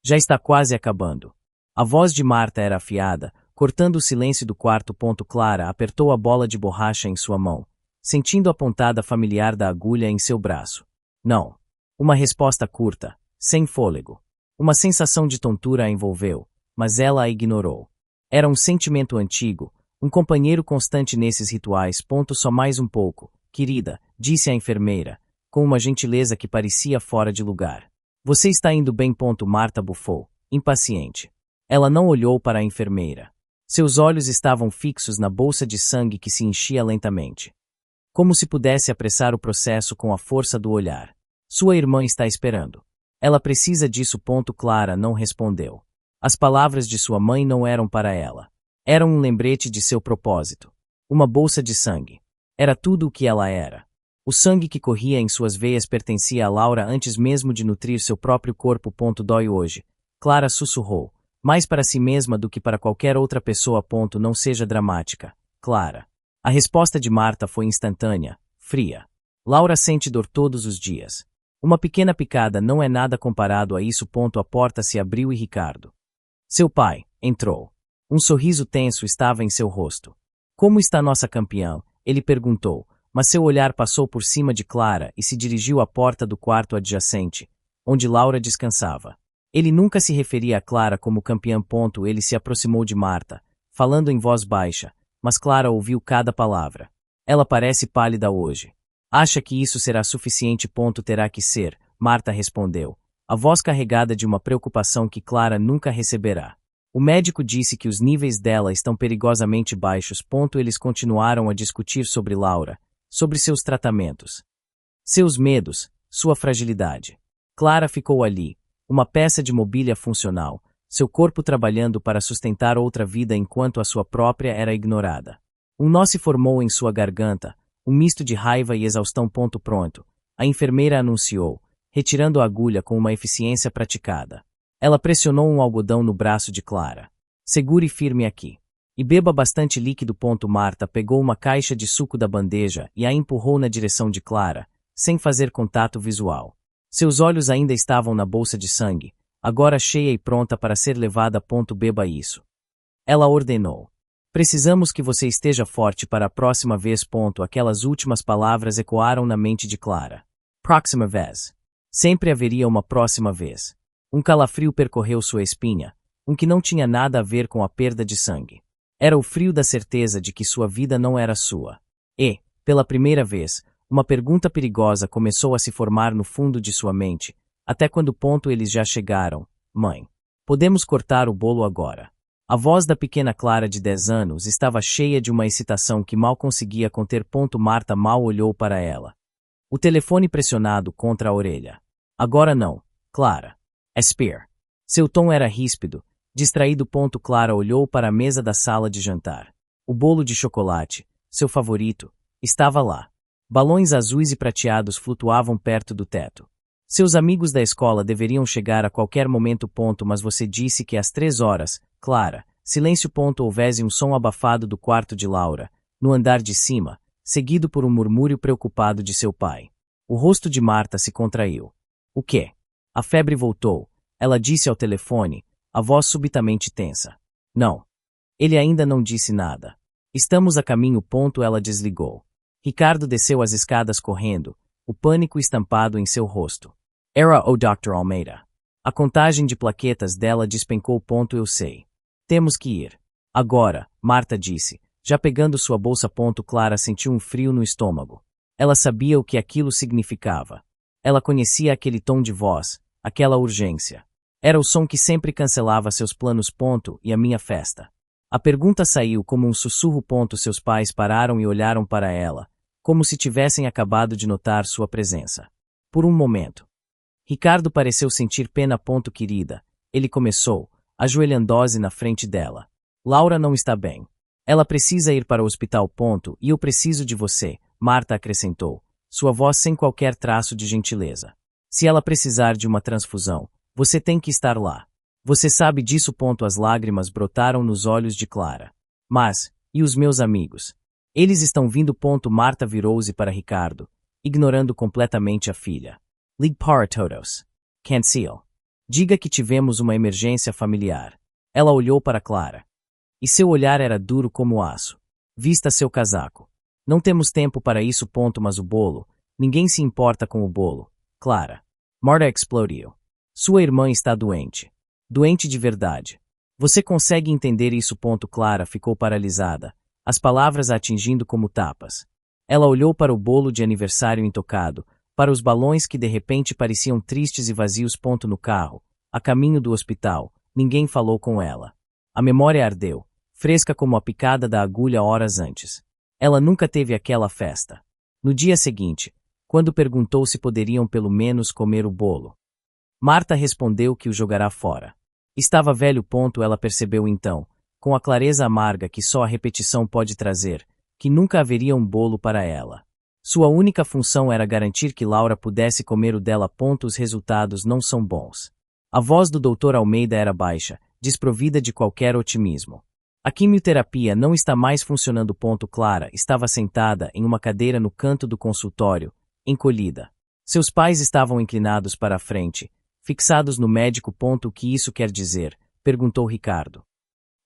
Já está quase acabando. A voz de Marta era afiada, cortando o silêncio do quarto. Clara apertou a bola de borracha em sua mão, sentindo a pontada familiar da agulha em seu braço. Não. Uma resposta curta, sem fôlego. Uma sensação de tontura a envolveu, mas ela a ignorou. Era um sentimento antigo, um companheiro constante nesses rituais. Só mais um pouco, querida, disse a enfermeira, com uma gentileza que parecia fora de lugar. Você está indo bem? Marta bufou, impaciente. Ela não olhou para a enfermeira. Seus olhos estavam fixos na bolsa de sangue que se enchia lentamente. Como se pudesse apressar o processo com a força do olhar. Sua irmã está esperando. Ela precisa disso. Clara não respondeu. As palavras de sua mãe não eram para ela. Eram um lembrete de seu propósito. Uma bolsa de sangue. Era tudo o que ela era. O sangue que corria em suas veias pertencia a Laura antes mesmo de nutrir seu próprio corpo. Dói hoje. Clara sussurrou. Mais para si mesma do que para qualquer outra pessoa. Não seja dramática, Clara. A resposta de Marta foi instantânea, fria. Laura sente dor todos os dias. Uma pequena picada não é nada comparado a isso. A porta se abriu e Ricardo. Seu pai entrou. Um sorriso tenso estava em seu rosto. Como está nossa campeã? Ele perguntou, mas seu olhar passou por cima de Clara e se dirigiu à porta do quarto adjacente, onde Laura descansava. Ele nunca se referia a Clara como campeã. Ele se aproximou de Marta, falando em voz baixa, mas Clara ouviu cada palavra. Ela parece pálida hoje. Acha que isso será suficiente? Terá que ser, Marta respondeu, a voz carregada de uma preocupação que Clara nunca receberá. O médico disse que os níveis dela estão perigosamente baixos. Eles continuaram a discutir sobre Laura, sobre seus tratamentos, seus medos, sua fragilidade. Clara ficou ali, uma peça de mobília funcional, seu corpo trabalhando para sustentar outra vida enquanto a sua própria era ignorada. Um nó se formou em sua garganta, um misto de raiva e exaustão. Pronto, a enfermeira anunciou, retirando a agulha com uma eficiência praticada. Ela pressionou um algodão no braço de Clara. Segure firme aqui. E beba bastante líquido. Marta pegou uma caixa de suco da bandeja e a empurrou na direção de Clara, sem fazer contato visual. Seus olhos ainda estavam na bolsa de sangue, agora cheia e pronta para ser levada. Beba isso. Ela ordenou. Precisamos que você esteja forte para a próxima vez. Aquelas últimas palavras ecoaram na mente de Clara. Próxima vez. Sempre haveria uma próxima vez. Um calafrio percorreu sua espinha, que não tinha nada a ver com a perda de sangue. Era o frio da certeza de que sua vida não era sua. E, pela primeira vez, uma pergunta perigosa começou a se formar no fundo de sua mente. Até quando? Eles já chegaram, mãe. Podemos cortar o bolo agora. A voz da pequena Clara de 10 anos estava cheia de uma excitação que mal conseguia conter. Marta mal olhou para ela. O telefone pressionado contra a orelha. Agora não, Clara. Spear. Seu tom era ríspido, distraído. Clara olhou para a mesa da sala de jantar. O bolo de chocolate, seu favorito, estava lá. Balões azuis e prateados flutuavam perto do teto. Seus amigos da escola deveriam chegar a qualquer momento. Mas você disse que às 3 horas, Clara. Silêncio. Houvesse um som abafado do quarto de Laura, no andar de cima, seguido por um murmúrio preocupado de seu pai. O rosto de Marta se contraiu. O quê? A febre voltou, ela disse ao telefone, a voz subitamente tensa. Não. Ele ainda não disse nada. Estamos a caminho. Ela desligou. Ricardo desceu as escadas correndo, o pânico estampado em seu rosto. Era o Dr. Almeida. A contagem de plaquetas dela despencou. Eu sei. Temos que ir. Agora, Marta disse, já pegando sua bolsa. Clara sentiu um frio no estômago. Ela sabia o que aquilo significava. Ela conhecia aquele tom de voz, aquela urgência. Era o som que sempre cancelava seus planos. E a minha festa? A pergunta saiu como um sussurro. Seus pais pararam e olharam para ela, como se tivessem acabado de notar sua presença. Por um momento. Ricardo pareceu sentir pena. Querida, ele começou, ajoelhando-se na frente dela. Laura não está bem. Ela precisa ir para o hospital. E eu preciso de você, Marta acrescentou, sua voz sem qualquer traço de gentileza. Se ela precisar de uma transfusão, você tem que estar lá. Você sabe disso. As lágrimas brotaram nos olhos de Clara. Mas, e os meus amigos? Eles estão vindo. Marta virou-se para Ricardo, ignorando completamente a filha. Ligue para todos. Cancel. Diga que tivemos uma emergência familiar. Ela olhou para Clara. E seu olhar era duro como aço. Vista seu casaco. Não temos tempo para isso. Mas o bolo. Ninguém se importa com o bolo. Clara. Marta explodiu. Sua irmã está doente. Doente de verdade. Você consegue entender isso? Clara ficou paralisada, as palavras a atingindo como tapas. Ela olhou para o bolo de aniversário intocado, para os balões que de repente pareciam tristes e vazios. No carro, a caminho do hospital, ninguém falou com ela. A memória ardeu, fresca como a picada da agulha horas antes. Ela nunca teve aquela festa. No dia seguinte, quando perguntou se poderiam pelo menos comer o bolo, Marta respondeu que o jogará fora. Estava velho. Ela percebeu então, com a clareza amarga que só a repetição pode trazer, que nunca haveria um bolo para ela. Sua única função era garantir que Laura pudesse comer o dela. Os resultados não são bons. A voz do Dr. Almeida era baixa, desprovida de qualquer otimismo. A quimioterapia não está mais funcionando. Clara estava sentada em uma cadeira no canto do consultório, encolhida. Seus pais estavam inclinados para a frente, fixados no médico. O que isso quer dizer? Perguntou Ricardo.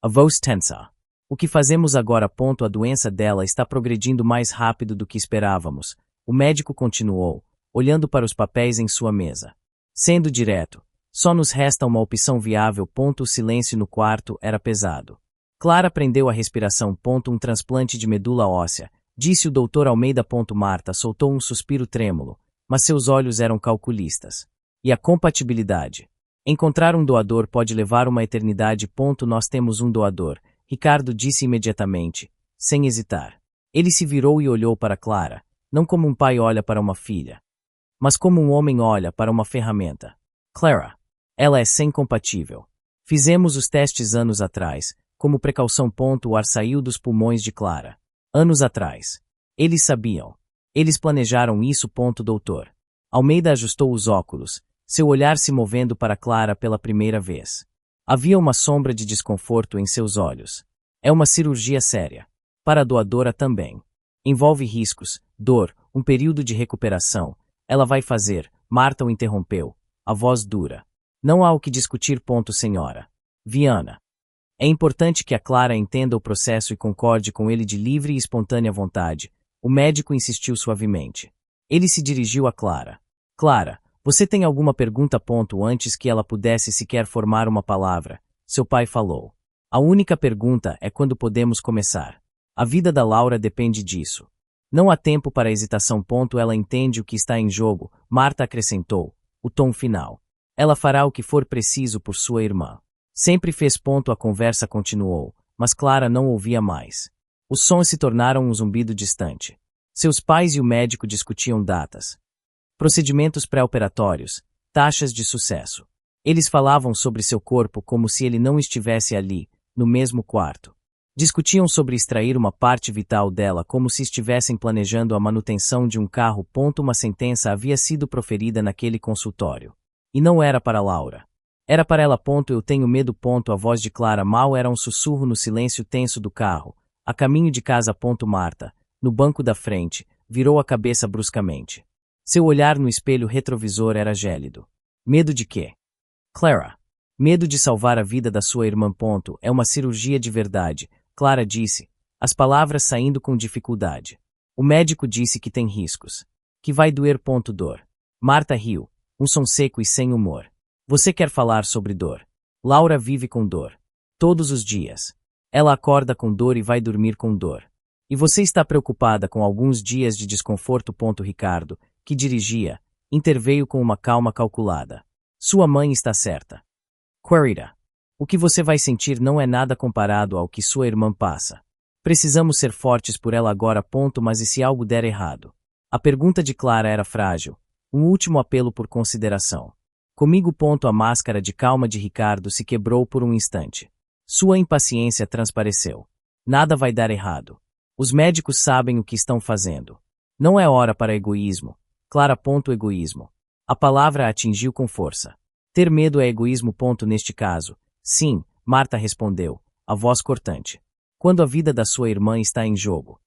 A voz tensa. O que fazemos agora? A doença dela está progredindo mais rápido do que esperávamos. O médico continuou, olhando para os papéis em sua mesa. Sendo direto, só nos resta uma opção viável. O silêncio no quarto era pesado. Clara prendeu a respiração. Um transplante de medula óssea, disse o Dr. Almeida. Marta soltou um suspiro trêmulo, mas seus olhos eram calculistas. E a compatibilidade? Encontrar um doador pode levar uma eternidade. Nós temos um doador, Ricardo disse imediatamente, sem hesitar. Ele se virou e olhou para Clara, não como um pai olha para uma filha, mas como um homem olha para uma ferramenta. Clara. Ela é sem compatível. Fizemos os testes anos atrás, como precaução. O ar saiu dos pulmões de Clara. Anos atrás. Eles sabiam. Eles planejaram isso. Doutor Almeida ajustou os óculos, seu olhar se movendo para Clara pela primeira vez. Havia uma sombra de desconforto em seus olhos. É uma cirurgia séria. Para a doadora também. Envolve riscos, dor, um período de recuperação. Ela vai fazer. Marta o interrompeu, a voz dura. Não há o que discutir. Senhora Viana. É importante que a Clara entenda o processo e concorde com ele de livre e espontânea vontade. O médico insistiu suavemente. Ele se dirigiu a Clara. Clara, você tem alguma pergunta? Antes que ela pudesse sequer formar uma palavra, seu pai falou. A única pergunta é quando podemos começar. A vida da Laura depende disso. Não há tempo para hesitação. Ela entende o que está em jogo, Marta acrescentou, o tom final. Ela fará o que for preciso por sua irmã. Sempre fez. A conversa continuou, mas Clara não ouvia mais. Os sons se tornaram um zumbido distante. Seus pais e o médico discutiam datas, procedimentos pré-operatórios, taxas de sucesso. Eles falavam sobre seu corpo como se ele não estivesse ali, no mesmo quarto. Discutiam sobre extrair uma parte vital dela como se estivessem planejando a manutenção de um carro. Uma sentença havia sido proferida naquele consultório. E não era para Laura. Era para ela. Eu tenho medo. A voz de Clara mal era um sussurro no silêncio tenso do carro. A caminho de casa. Marta, no banco da frente, virou a cabeça bruscamente. Seu olhar no espelho retrovisor era gélido. Medo de quê? Clara. Medo de salvar a vida da sua irmã. É uma cirurgia de verdade, Clara disse, as palavras saindo com dificuldade. O médico disse que tem riscos. Que vai doer. Dor. Marta riu, um som seco e sem humor. Você quer falar sobre dor? Laura vive com dor. Todos os dias. Ela acorda com dor e vai dormir com dor. E você está preocupada com alguns dias de desconforto. Ricardo, que dirigia, interveio com uma calma calculada. Sua mãe está certa. Querida, o que você vai sentir não é nada comparado ao que sua irmã passa. Precisamos ser fortes por ela agora. Mas e se algo der errado? A pergunta de Clara era frágil. Um último apelo por consideração. Comigo. A máscara de calma de Ricardo se quebrou por um instante. Sua impaciência transpareceu. Nada vai dar errado. Os médicos sabem o que estão fazendo. Não é hora para egoísmo. Clara. Egoísmo. A palavra a atingiu com força. Ter medo é egoísmo. Neste caso. Sim, Marta respondeu, a voz cortante. Quando a vida da sua irmã está em jogo.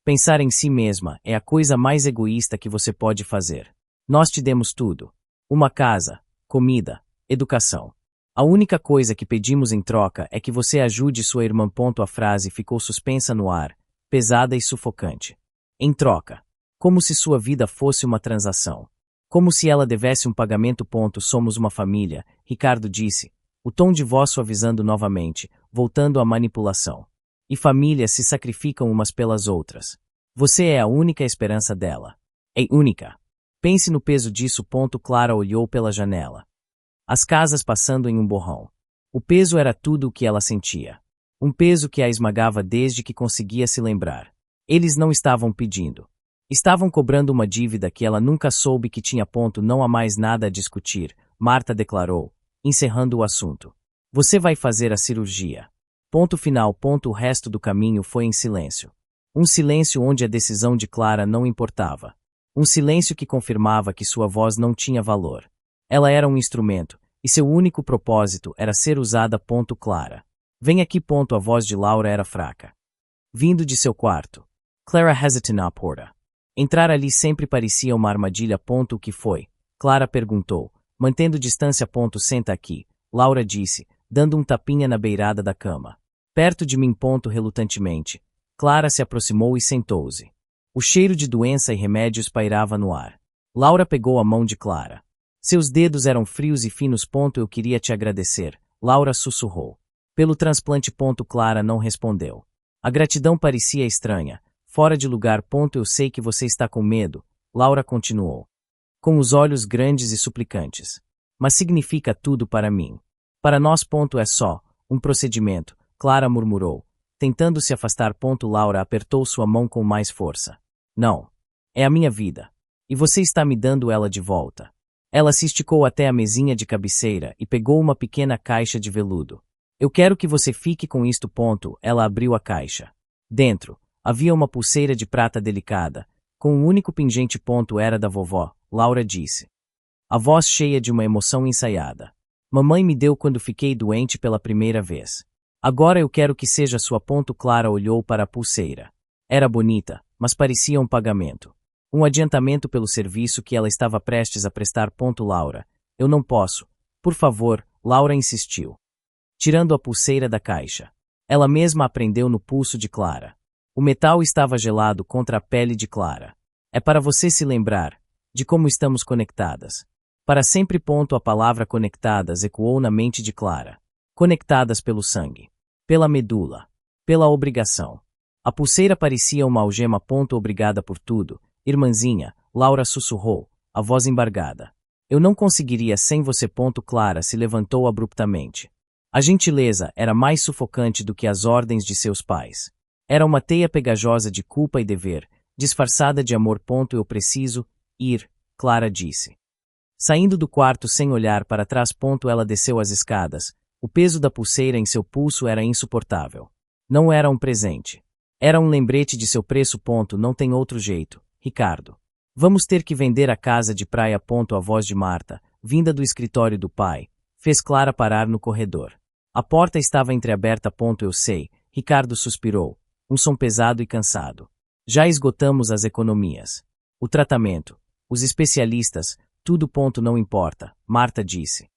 Pensar em si mesma é a coisa mais egoísta que você pode fazer. Nós te demos tudo. Uma casa, comida, Educação. A única coisa que pedimos em troca é que você ajude sua irmã. A frase ficou suspensa no ar, pesada e sufocante. Em troca. Como se sua vida fosse uma transação. Como se ela devesse um pagamento. Somos uma família, Ricardo disse, o tom de voz suavizando novamente, voltando à manipulação. E famílias se sacrificam umas pelas outras. Você é a única esperança dela. É única. Pense no peso disso. Clara olhou pela janela. As casas passando em um borrão. O peso era tudo o que ela sentia. Um peso que a esmagava desde que conseguia se lembrar. Eles não estavam pedindo. Estavam cobrando uma dívida que ela nunca soube que tinha. Não há mais nada a discutir, Marta declarou, encerrando o assunto. Você vai fazer a cirurgia. Ponto final. O resto do caminho foi em silêncio. Um silêncio onde a decisão de Clara não importava. Um silêncio que confirmava que sua voz não tinha valor. Ela era um instrumento, e seu único propósito era ser usada. Clara. Vem aqui. A voz de Laura era fraca. Vindo de seu quarto. Clara hesitated na porta. Entrar ali sempre parecia uma armadilha. O que foi? Clara perguntou, mantendo distância. Senta aqui, Laura disse, dando um tapinha na beirada da cama. Perto de mim. Relutantemente. Clara se aproximou e sentou-se. O cheiro de doença e remédios pairava no ar. Laura pegou a mão de Clara. Seus dedos eram frios e finos. Eu queria te agradecer, Laura sussurrou. Pelo transplante. Clara não respondeu. A gratidão parecia estranha, fora de lugar. Eu sei que você está com medo, Laura continuou. Com os olhos grandes e suplicantes. Mas significa tudo para mim. Para nós. É só um procedimento, Clara murmurou, tentando se afastar. Laura apertou sua mão com mais força. Não. É a minha vida. E você está me dando ela de volta. Ela se esticou até a mesinha de cabeceira e pegou uma pequena caixa de veludo. Eu quero que você fique com isto. Ela abriu a caixa. Dentro, havia uma pulseira de prata delicada, com um único pingente. Era da vovó, Laura disse. A voz cheia de uma emoção ensaiada. Mamãe me deu quando fiquei doente pela primeira vez. Agora eu quero que seja sua. Clara olhou para a pulseira. Era bonita, mas parecia um pagamento. Um adiantamento pelo serviço que ela estava prestes a prestar. Laura, eu não posso. Por favor, Laura insistiu. Tirando a pulseira da caixa. Ela mesma a prendeu no pulso de Clara. O metal estava gelado contra a pele de Clara. É para você se lembrar de como estamos conectadas. Para sempre. A palavra conectadas ecoou na mente de Clara. Conectadas pelo sangue. Pela medula. Pela obrigação. A pulseira parecia uma algema. Obrigada por tudo, irmãzinha, Laura sussurrou, a voz embargada. Eu não conseguiria sem você. Clara se levantou abruptamente. A gentileza era mais sufocante do que as ordens de seus pais. Era uma teia pegajosa de culpa e dever, disfarçada de amor. Eu preciso ir, Clara disse. Saindo do quarto sem olhar para trás. Ela desceu as escadas. O peso da pulseira em seu pulso era insuportável. Não era um presente. Era um lembrete de seu preço. Não tem outro jeito, Ricardo. Vamos ter que vender a casa de praia. A voz de Marta, vinda do escritório do pai, fez Clara parar no corredor. A porta estava entreaberta. Eu sei, Ricardo suspirou, um som pesado e cansado. Já esgotamos as economias. O tratamento, os especialistas, tudo. Não importa, Marta disse.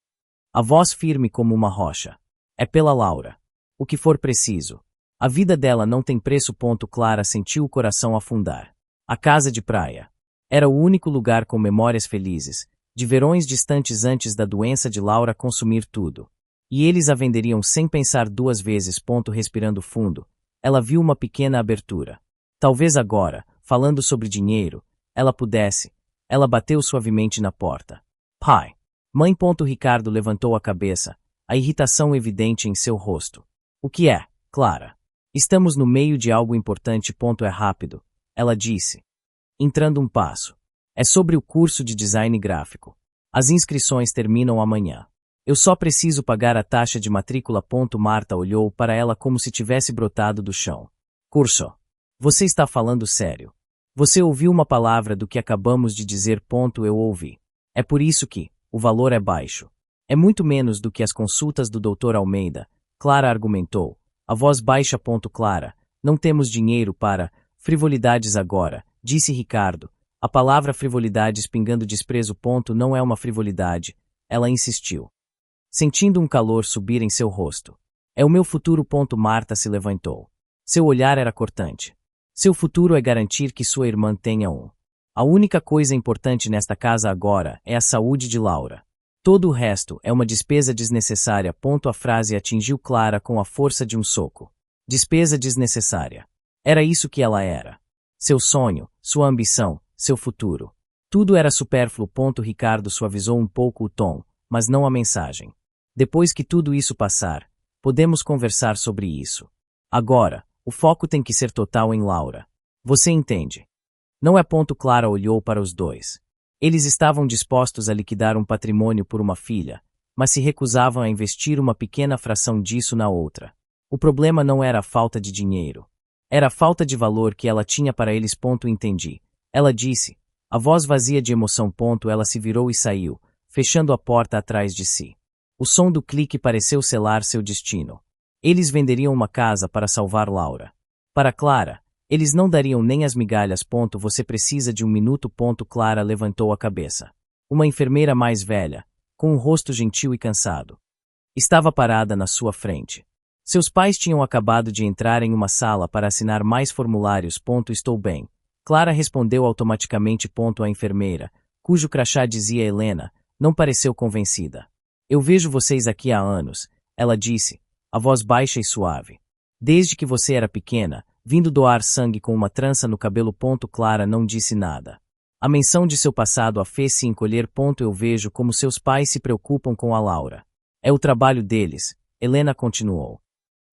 A voz firme como uma rocha. É pela Laura. O que for preciso. A vida dela não tem preço. Clara sentiu o coração afundar. A casa de praia. Era o único lugar com memórias felizes, de verões distantes antes da doença de Laura consumir tudo. E eles a venderiam sem pensar duas vezes. Respirando fundo, ela viu uma pequena abertura. Talvez agora, falando sobre dinheiro, ela pudesse. Ela bateu suavemente na porta. Pai. Mãe. Ricardo levantou a cabeça, a irritação evidente em seu rosto. O que é, Clara? Estamos no meio de algo importante. É rápido, ela disse. Entrando um passo. É sobre o curso de design gráfico. As inscrições terminam amanhã. Eu só preciso pagar a taxa de matrícula. Marta olhou para ela como se tivesse brotado do chão. Curso. Você está falando sério. Você ouviu uma palavra do que acabamos de dizer. Eu ouvi. É por isso que o valor é baixo. É muito menos do que as consultas do Dr. Almeida, Clara argumentou, a voz baixa. Clara, não temos dinheiro para frivolidades agora, disse Ricardo, a palavra frivolidades pingando desprezo. Não é uma frivolidade, ela insistiu. sentindo um calor subir em seu rosto. É o meu futuro. Marta se levantou. Seu olhar era cortante. Seu futuro é garantir que sua irmã tenha um. A única coisa importante nesta casa agora é a saúde de Laura. Todo o resto é uma despesa desnecessária. A frase atingiu Clara com a força de um soco. Despesa desnecessária. Era isso que ela era. Seu sonho, sua ambição, seu futuro. Tudo era supérfluo. Ricardo suavizou um pouco o tom, mas não a mensagem. Depois que tudo isso passar, podemos conversar sobre isso. Agora, o foco tem que ser total em Laura. Você entende? Não é. Clara olhou para os dois. Eles estavam dispostos a liquidar um patrimônio por uma filha, mas se recusavam a investir uma pequena fração disso na outra. O problema não era a falta de dinheiro. Era a falta de valor que ela tinha para eles. Entendi. Ela disse, a voz vazia de emoção. Ela se virou e saiu, fechando a porta atrás de si. O som do clique pareceu selar seu destino. Eles venderiam uma casa para salvar Laura. Para Clara, eles não dariam nem as migalhas. Você precisa de um minuto. Clara levantou a cabeça. Uma enfermeira mais velha, com um rosto gentil e cansado, estava parada na sua frente. Seus pais tinham acabado de entrar em uma sala para assinar mais formulários. Estou bem. Clara respondeu automaticamente. A enfermeira, cujo crachá dizia Helena, não pareceu convencida. Eu vejo vocês aqui há anos, ela disse, a voz baixa e suave. Desde que você era pequena, vindo doar sangue com uma trança no cabelo. Clara não disse nada. A menção de seu passado a fez-se encolher. Eu vejo como seus pais se preocupam com a Laura. É o trabalho deles, Helena continuou,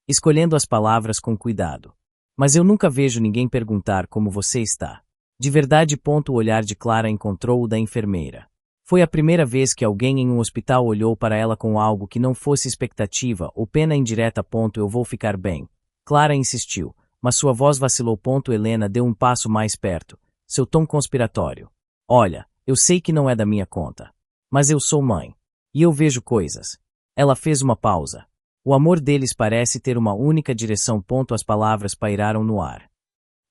escolhendo as palavras com cuidado. Mas eu nunca vejo ninguém perguntar como você está. De verdade. O olhar de Clara encontrou o da enfermeira. Foi a primeira vez que alguém em um hospital olhou para ela com algo que não fosse expectativa ou pena indireta. Eu vou ficar bem. Clara insistiu, mas sua voz vacilou. Helena deu um passo mais perto, seu tom conspiratório. Olha, eu sei que não é da minha conta. Mas eu sou mãe. E eu vejo coisas. Ela fez uma pausa. O amor deles parece ter uma única direção. As palavras pairaram no ar.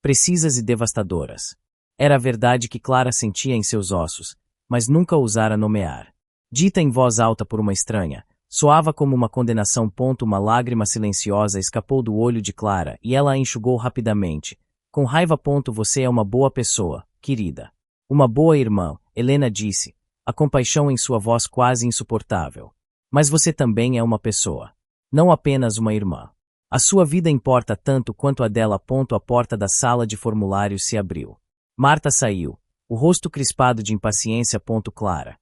Precisas e devastadoras. Era a verdade que Clara sentia em seus ossos, mas nunca ousara nomear. Dita em voz alta por uma estranha, soava como uma condenação. Uma lágrima silenciosa escapou do olho de Clara e ela a enxugou rapidamente. Com raiva. Você é uma boa pessoa, querida. Uma boa irmã, Helena disse, a compaixão em sua voz quase insuportável. Mas você também é uma pessoa. Não apenas uma irmã. A sua vida importa tanto quanto a dela. A porta da sala de formulários se abriu. Marta saiu, o rosto crispado de impaciência. Clara.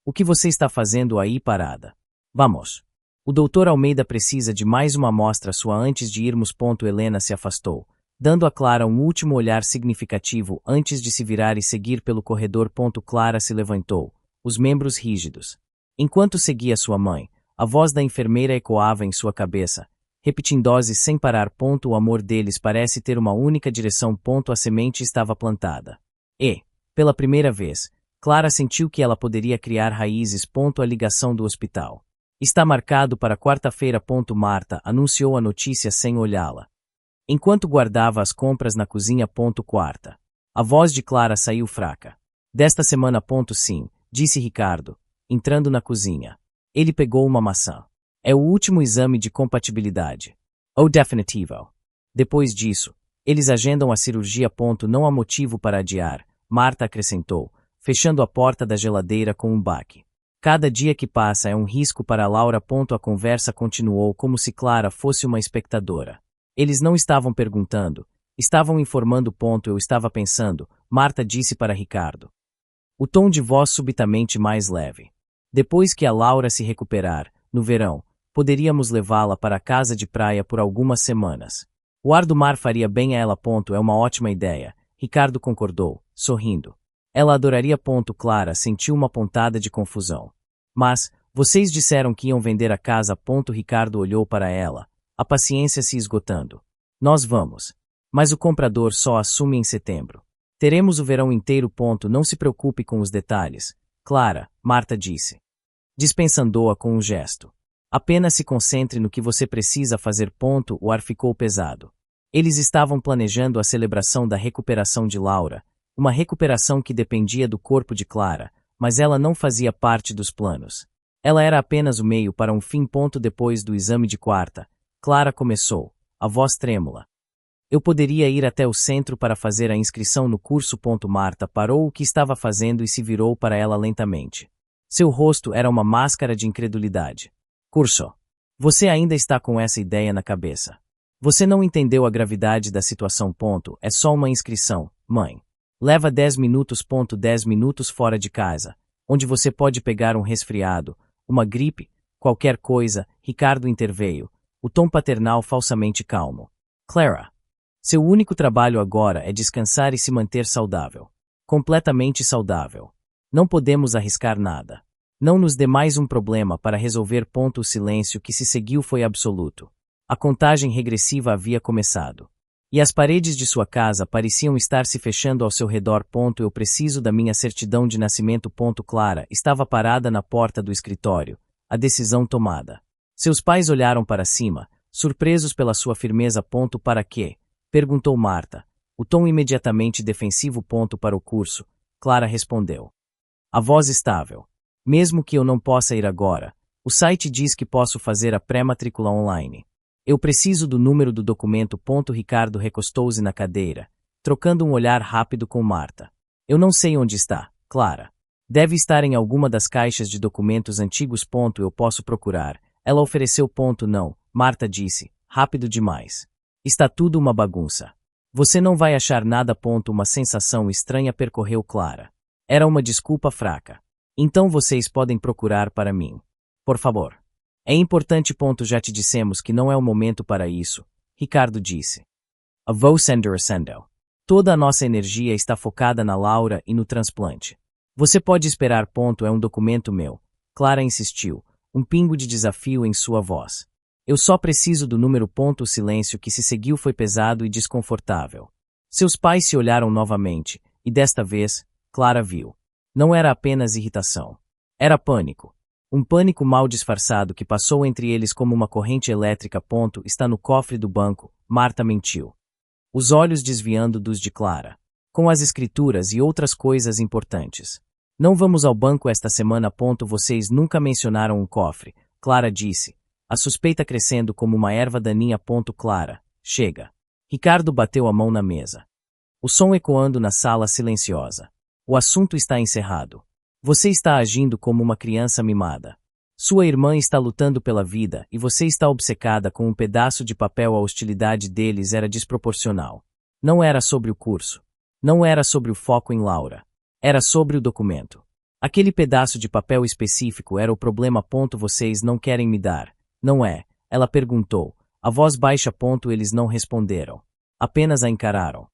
O que você está fazendo aí parada? Vamos. O Dr. Almeida precisa de mais uma amostra sua antes de irmos. Helena se afastou, dando a Clara um último olhar significativo antes de se virar e seguir pelo corredor. Clara se levantou, os membros rígidos. Enquanto seguia sua mãe, a voz da enfermeira ecoava em sua cabeça, repetindo doses sem parar. O amor deles parece ter uma única direção. A semente estava plantada. E, pela primeira vez, Clara sentiu que ela poderia criar raízes. A ligação do hospital. Está marcado para quarta-feira. Marta anunciou a notícia sem olhá-la. Enquanto guardava as compras na cozinha. Quarta. A voz de Clara saiu fraca. Desta semana. Sim, disse Ricardo, entrando na cozinha. Ele pegou uma maçã. É o último exame de compatibilidade. O definitivo. Depois disso, eles agendam a cirurgia. Não há motivo para adiar, Marta acrescentou, fechando a porta da geladeira com um baque. Cada dia que passa é um risco para Laura. A conversa continuou como se Clara fosse uma espectadora. Eles não estavam perguntando, estavam informando. Eu estava pensando, Marta disse para Ricardo. O tom de voz subitamente mais leve. Depois que a Laura se recuperar, no verão, poderíamos levá-la para a casa de praia por algumas semanas. O ar do mar faria bem a ela. É uma ótima ideia, Ricardo concordou, sorrindo. Ela adoraria. Clara sentiu uma pontada de confusão. Mas, vocês disseram que iam vender a casa. Ricardo olhou para ela, a paciência se esgotando. Nós vamos. Mas o comprador só assume em setembro. Teremos o verão inteiro. Não se preocupe com os detalhes, Clara, Marta disse, dispensando-a com um gesto. Apenas se concentre no que você precisa fazer. O ar ficou pesado. Eles estavam planejando a celebração da recuperação de Laura, uma recuperação que dependia do corpo de Clara, mas ela não fazia parte dos planos. Ela era apenas o meio para um fim. Depois do exame de quarta, Clara começou, a voz trêmula. Eu poderia ir até o centro para fazer a inscrição no curso. Marta parou o que estava fazendo e se virou para ela lentamente. Seu rosto era uma máscara de incredulidade. Curso. Você ainda está com essa ideia na cabeça. Você não entendeu a gravidade da situação. É só uma inscrição, mãe. Leva 10 minutos. 10 minutos fora de casa, onde você pode pegar um resfriado, uma gripe, qualquer coisa. Ricardo interveio, o tom paternal falsamente calmo. Clara. Seu único trabalho agora é descansar e se manter saudável. Completamente saudável. Não podemos arriscar nada. Não nos dê mais um problema para resolver. O silêncio que se seguiu foi absoluto. A contagem regressiva havia começado. E as paredes de sua casa pareciam estar se fechando ao seu redor. Eu preciso da minha certidão de nascimento. Clara estava parada na porta do escritório, a decisão tomada. Seus pais olharam para cima, surpresos pela sua firmeza. Para quê? Perguntou Marta, o tom imediatamente defensivo. Para o curso, Clara respondeu. A voz estável. Mesmo que eu não possa ir agora, o site diz que posso fazer a pré-matrícula online. Eu preciso do número do documento. Ricardo recostou-se na cadeira, trocando um olhar rápido com Marta. Eu não sei onde está, Clara. Deve estar em alguma das caixas de documentos antigos. Eu posso procurar. Ela ofereceu. Não, Marta disse, rápido demais. Está tudo uma bagunça. Você não vai achar nada. Uma sensação estranha percorreu Clara. Era uma desculpa fraca. Então vocês podem procurar para mim. Por favor. É importante. Já te dissemos que não é o momento para isso, Ricardo disse. A voz acendeu. Toda a nossa energia está focada na Laura e no transplante. Você pode esperar. É um documento meu. Clara insistiu, um pingo de desafio em sua voz. Eu só preciso do número. O silêncio que se seguiu foi pesado e desconfortável. Seus pais se olharam novamente, e desta vez, Clara viu. Não era apenas irritação. Era pânico. Um pânico mal disfarçado que passou entre eles como uma corrente elétrica. Está no cofre do banco, Marta mentiu. Os olhos desviando dos de Clara. Com as escrituras e outras coisas importantes. Não vamos ao banco esta semana. Vocês nunca mencionaram um cofre, Clara disse, a suspeita crescendo como uma erva daninha. Clara, chega. Ricardo bateu a mão na mesa. O som ecoando na sala silenciosa. O assunto está encerrado. Você está agindo como uma criança mimada. Sua irmã está lutando pela vida e você está obcecada com um pedaço de papel. A hostilidade deles era desproporcional. Não era sobre o curso. Não era sobre o foco em Laura. Era sobre o documento. Aquele pedaço de papel específico era o problema. Vocês não querem me dar, não é? Ela perguntou, a voz baixa. Eles não responderam. Apenas a encararam.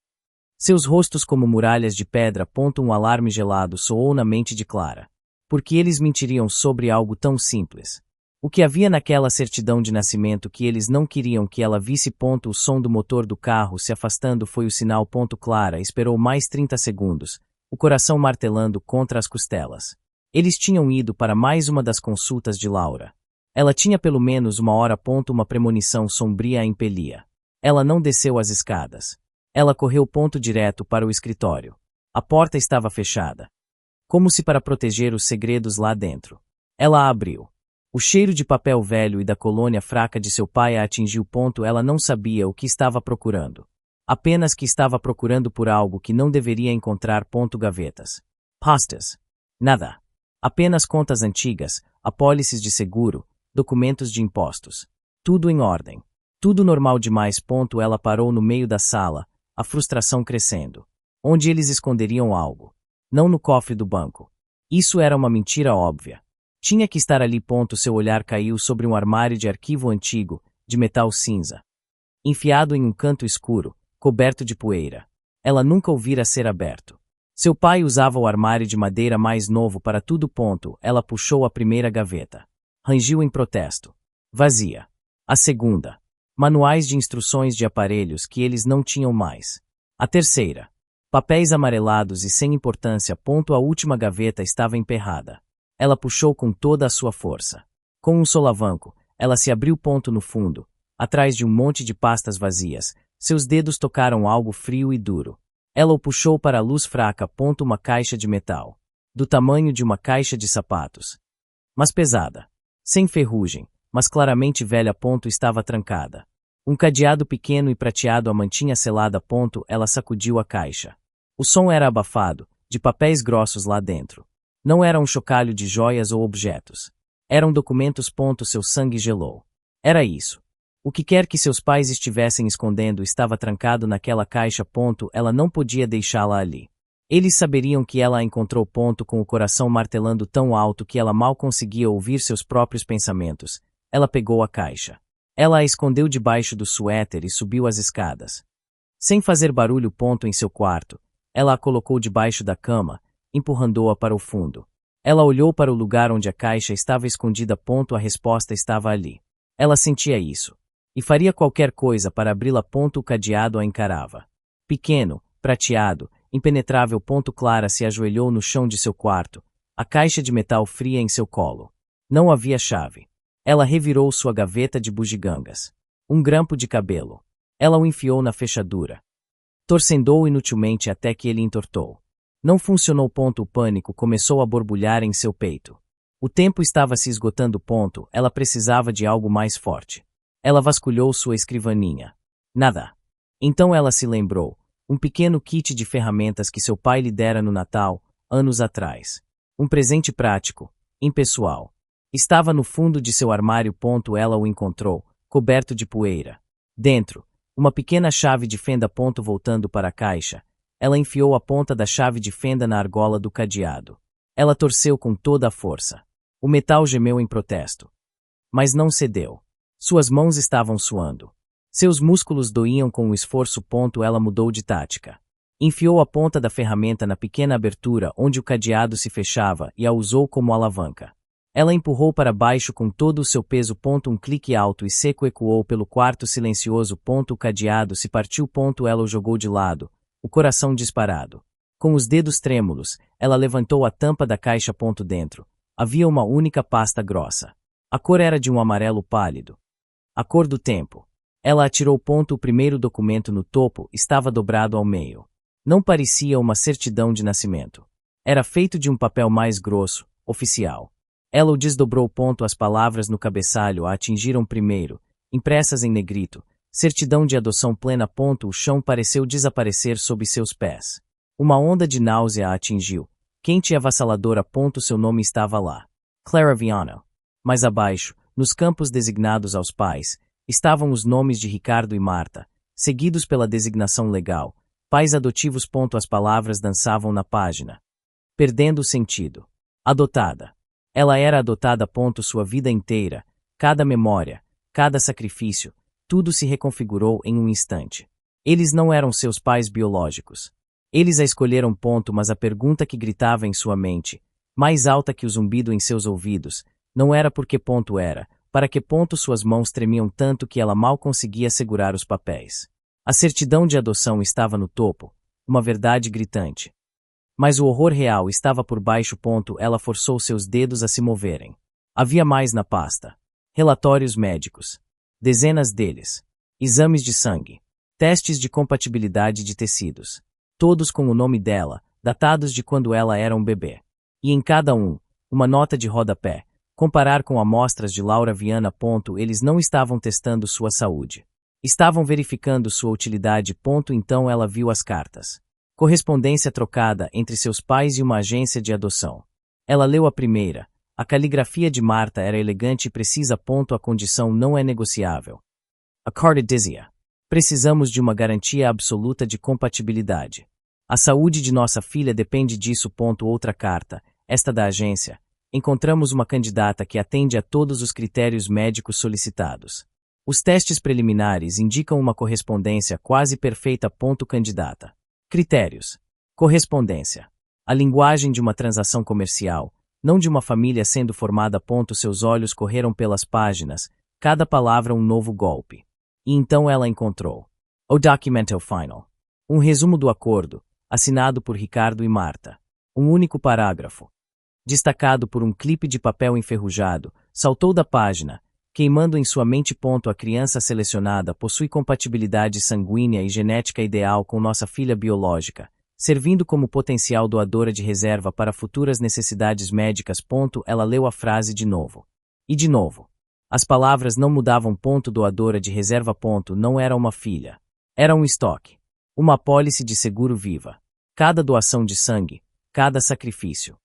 Seus rostos como muralhas de pedra. Um alarme gelado soou na mente de Clara. Porque eles mentiriam sobre algo tão simples. O que havia naquela certidão de nascimento que eles não queriam que ela visse. O som do motor do carro se afastando foi o sinal. Clara esperou mais 30 segundos, o coração martelando contra as costelas. Eles tinham ido para mais uma das consultas de Laura. Ela tinha pelo menos uma hora. Uma premonição sombria a impelia. Ela não desceu as escadas. Ela correu direto para o escritório. A porta estava fechada. Como se para proteger os segredos lá dentro. Ela a abriu. O cheiro de papel velho e da colônia fraca de seu pai a atingiu. Ela não sabia o que estava procurando. Apenas que estava procurando por algo que não deveria encontrar. Gavetas. Pastas. Nada. Apenas contas antigas, apólices de seguro, documentos de impostos. Tudo em ordem. Tudo normal demais. Ela parou no meio da sala, a frustração crescendo. Onde eles esconderiam algo? Não no cofre do banco. Isso era uma mentira óbvia. Tinha que estar ali. Seu olhar caiu sobre um armário de arquivo antigo, de metal cinza. Enfiado em um canto escuro, coberto de poeira. Ela nunca o vira ser aberto. Seu pai usava o armário de madeira mais novo para tudo. Ela puxou a primeira gaveta. Rangiu em protesto. Vazia. A segunda. Manuais de instruções de aparelhos que eles não tinham mais. A terceira. Papéis amarelados e sem importância. A última gaveta estava emperrada. Ela puxou com toda a sua força. Com um solavanco, ela se abriu. No fundo, atrás de um monte de pastas vazias, seus dedos tocaram algo frio e duro. Ela o puxou para a luz fraca. Uma caixa de metal. Do tamanho de uma caixa de sapatos. mas pesada. Sem ferrugem, mas claramente velha. Estava trancada. Um cadeado pequeno e prateado a mantinha selada. Ela sacudiu a caixa. O som era abafado, de papéis grossos lá dentro. Não era um chocalho de joias ou objetos. Eram documentos. Seu sangue gelou. Era isso. O que quer que seus pais estivessem escondendo estava trancado naquela caixa. Ela não podia deixá-la ali. Eles saberiam que ela a encontrou. Com o coração martelando tão alto que ela mal conseguia ouvir seus próprios pensamentos. Ela pegou a caixa. Ela a escondeu debaixo do suéter e subiu as escadas. Sem fazer barulho. Em seu quarto, ela a colocou debaixo da cama, empurrando-a para o fundo. Ela olhou para o lugar onde a caixa estava escondida. A resposta estava ali. Ela sentia isso. E faria qualquer coisa para abri-la. O cadeado a encarava. Pequeno, prateado, impenetrável. Clara se ajoelhou no chão de seu quarto, a caixa de metal fria em seu colo. Não havia chave. Ela revirou sua gaveta de bugigangas. Um grampo de cabelo. Ela o enfiou na fechadura. Torcendou inutilmente até que ele entortou. Não funcionou. O pânico começou a borbulhar em seu peito. O tempo estava se esgotando. Ela precisava de algo mais forte. Ela vasculhou sua escrivaninha. Nada. Então ela se lembrou. Um pequeno kit de ferramentas que seu pai lhe dera no Natal, anos atrás. Um presente prático, impessoal. Estava no fundo de seu armário. Ela o encontrou, coberto de poeira. Dentro, uma pequena chave de fenda. Voltando para a caixa, ela enfiou a ponta da chave de fenda na argola do cadeado. Ela torceu com toda a força. O metal gemeu em protesto. Mas não cedeu. Suas mãos estavam suando. Seus músculos doíam com o esforço. Ela mudou de tática. Enfiou a ponta da ferramenta na pequena abertura onde o cadeado se fechava e a usou como alavanca. Ela empurrou para baixo com todo o seu peso. Um clique alto e seco ecoou pelo quarto silencioso. O cadeado se partiu. Ela o jogou de lado, o coração disparado. Com os dedos trêmulos, ela levantou a tampa da caixa. Dentro havia uma única pasta grossa. A cor era de um amarelo pálido. A cor do tempo. Ela atirou. O primeiro documento no topo estava dobrado ao meio. Não parecia uma certidão de nascimento. Era feito de um papel mais grosso, oficial. Ela o desdobrou. As palavras no cabeçalho a atingiram primeiro, impressas em negrito. Certidão de adoção plena. O chão pareceu desaparecer sob seus pés. Uma onda de náusea a atingiu, quente e avassaladora. Seu nome estava lá. Clara Viano. Mais abaixo, nos campos designados aos pais, estavam os nomes de Ricardo e Marta, seguidos pela designação legal, pais adotivos. As palavras dançavam na página, perdendo o sentido. Adotada. Ela era adotada. Sua vida inteira, cada memória, cada sacrifício, tudo se reconfigurou em um instante. Eles não eram seus pais biológicos. Eles a escolheram. Mas a pergunta que gritava em sua mente, mais alta que o zumbido em seus ouvidos, não era por que. Era, para que. Suas mãos tremiam tanto que ela mal conseguia segurar os papéis. A certidão de adoção estava no topo, uma verdade gritante. Mas o horror real estava por baixo. Ela forçou seus dedos a se moverem. Havia mais na pasta. Relatórios médicos. Dezenas deles. Exames de sangue. Testes de compatibilidade de tecidos. Todos com o nome dela, datados de quando ela era um bebê. E em cada um, uma nota de rodapé. Comparar com amostras de Laura Viana. Eles não estavam testando sua saúde. Estavam verificando sua utilidade. Então ela viu as cartas. Correspondência trocada entre seus pais e uma agência de adoção. Ela leu a primeira. A caligrafia de Marta era elegante e precisa. A condição não é negociável. A carta dizia: precisamos de uma garantia absoluta de compatibilidade. A saúde de nossa filha depende disso. Outra carta, esta da agência. Encontramos uma candidata que atende a todos os critérios médicos solicitados. Os testes preliminares indicam uma correspondência quase perfeita. Candidata. Critérios. Correspondência. A linguagem de uma transação comercial, não de uma família sendo formada. Seus olhos correram pelas páginas, cada palavra um novo golpe. E então ela encontrou. O documento final. Um resumo do acordo, assinado por Ricardo e Marta. Um único parágrafo. Destacado por um clipe de papel enferrujado, saltou da página, queimando em sua mente. A criança selecionada possui compatibilidade sanguínea e genética ideal com nossa filha biológica, servindo como potencial doadora de reserva para futuras necessidades médicas. Ela leu a frase de novo. E de novo. As palavras não mudavam. Doadora de reserva. Não era uma filha. Era um estoque. Uma apólice de seguro viva. Cada doação de sangue, cada sacrifício.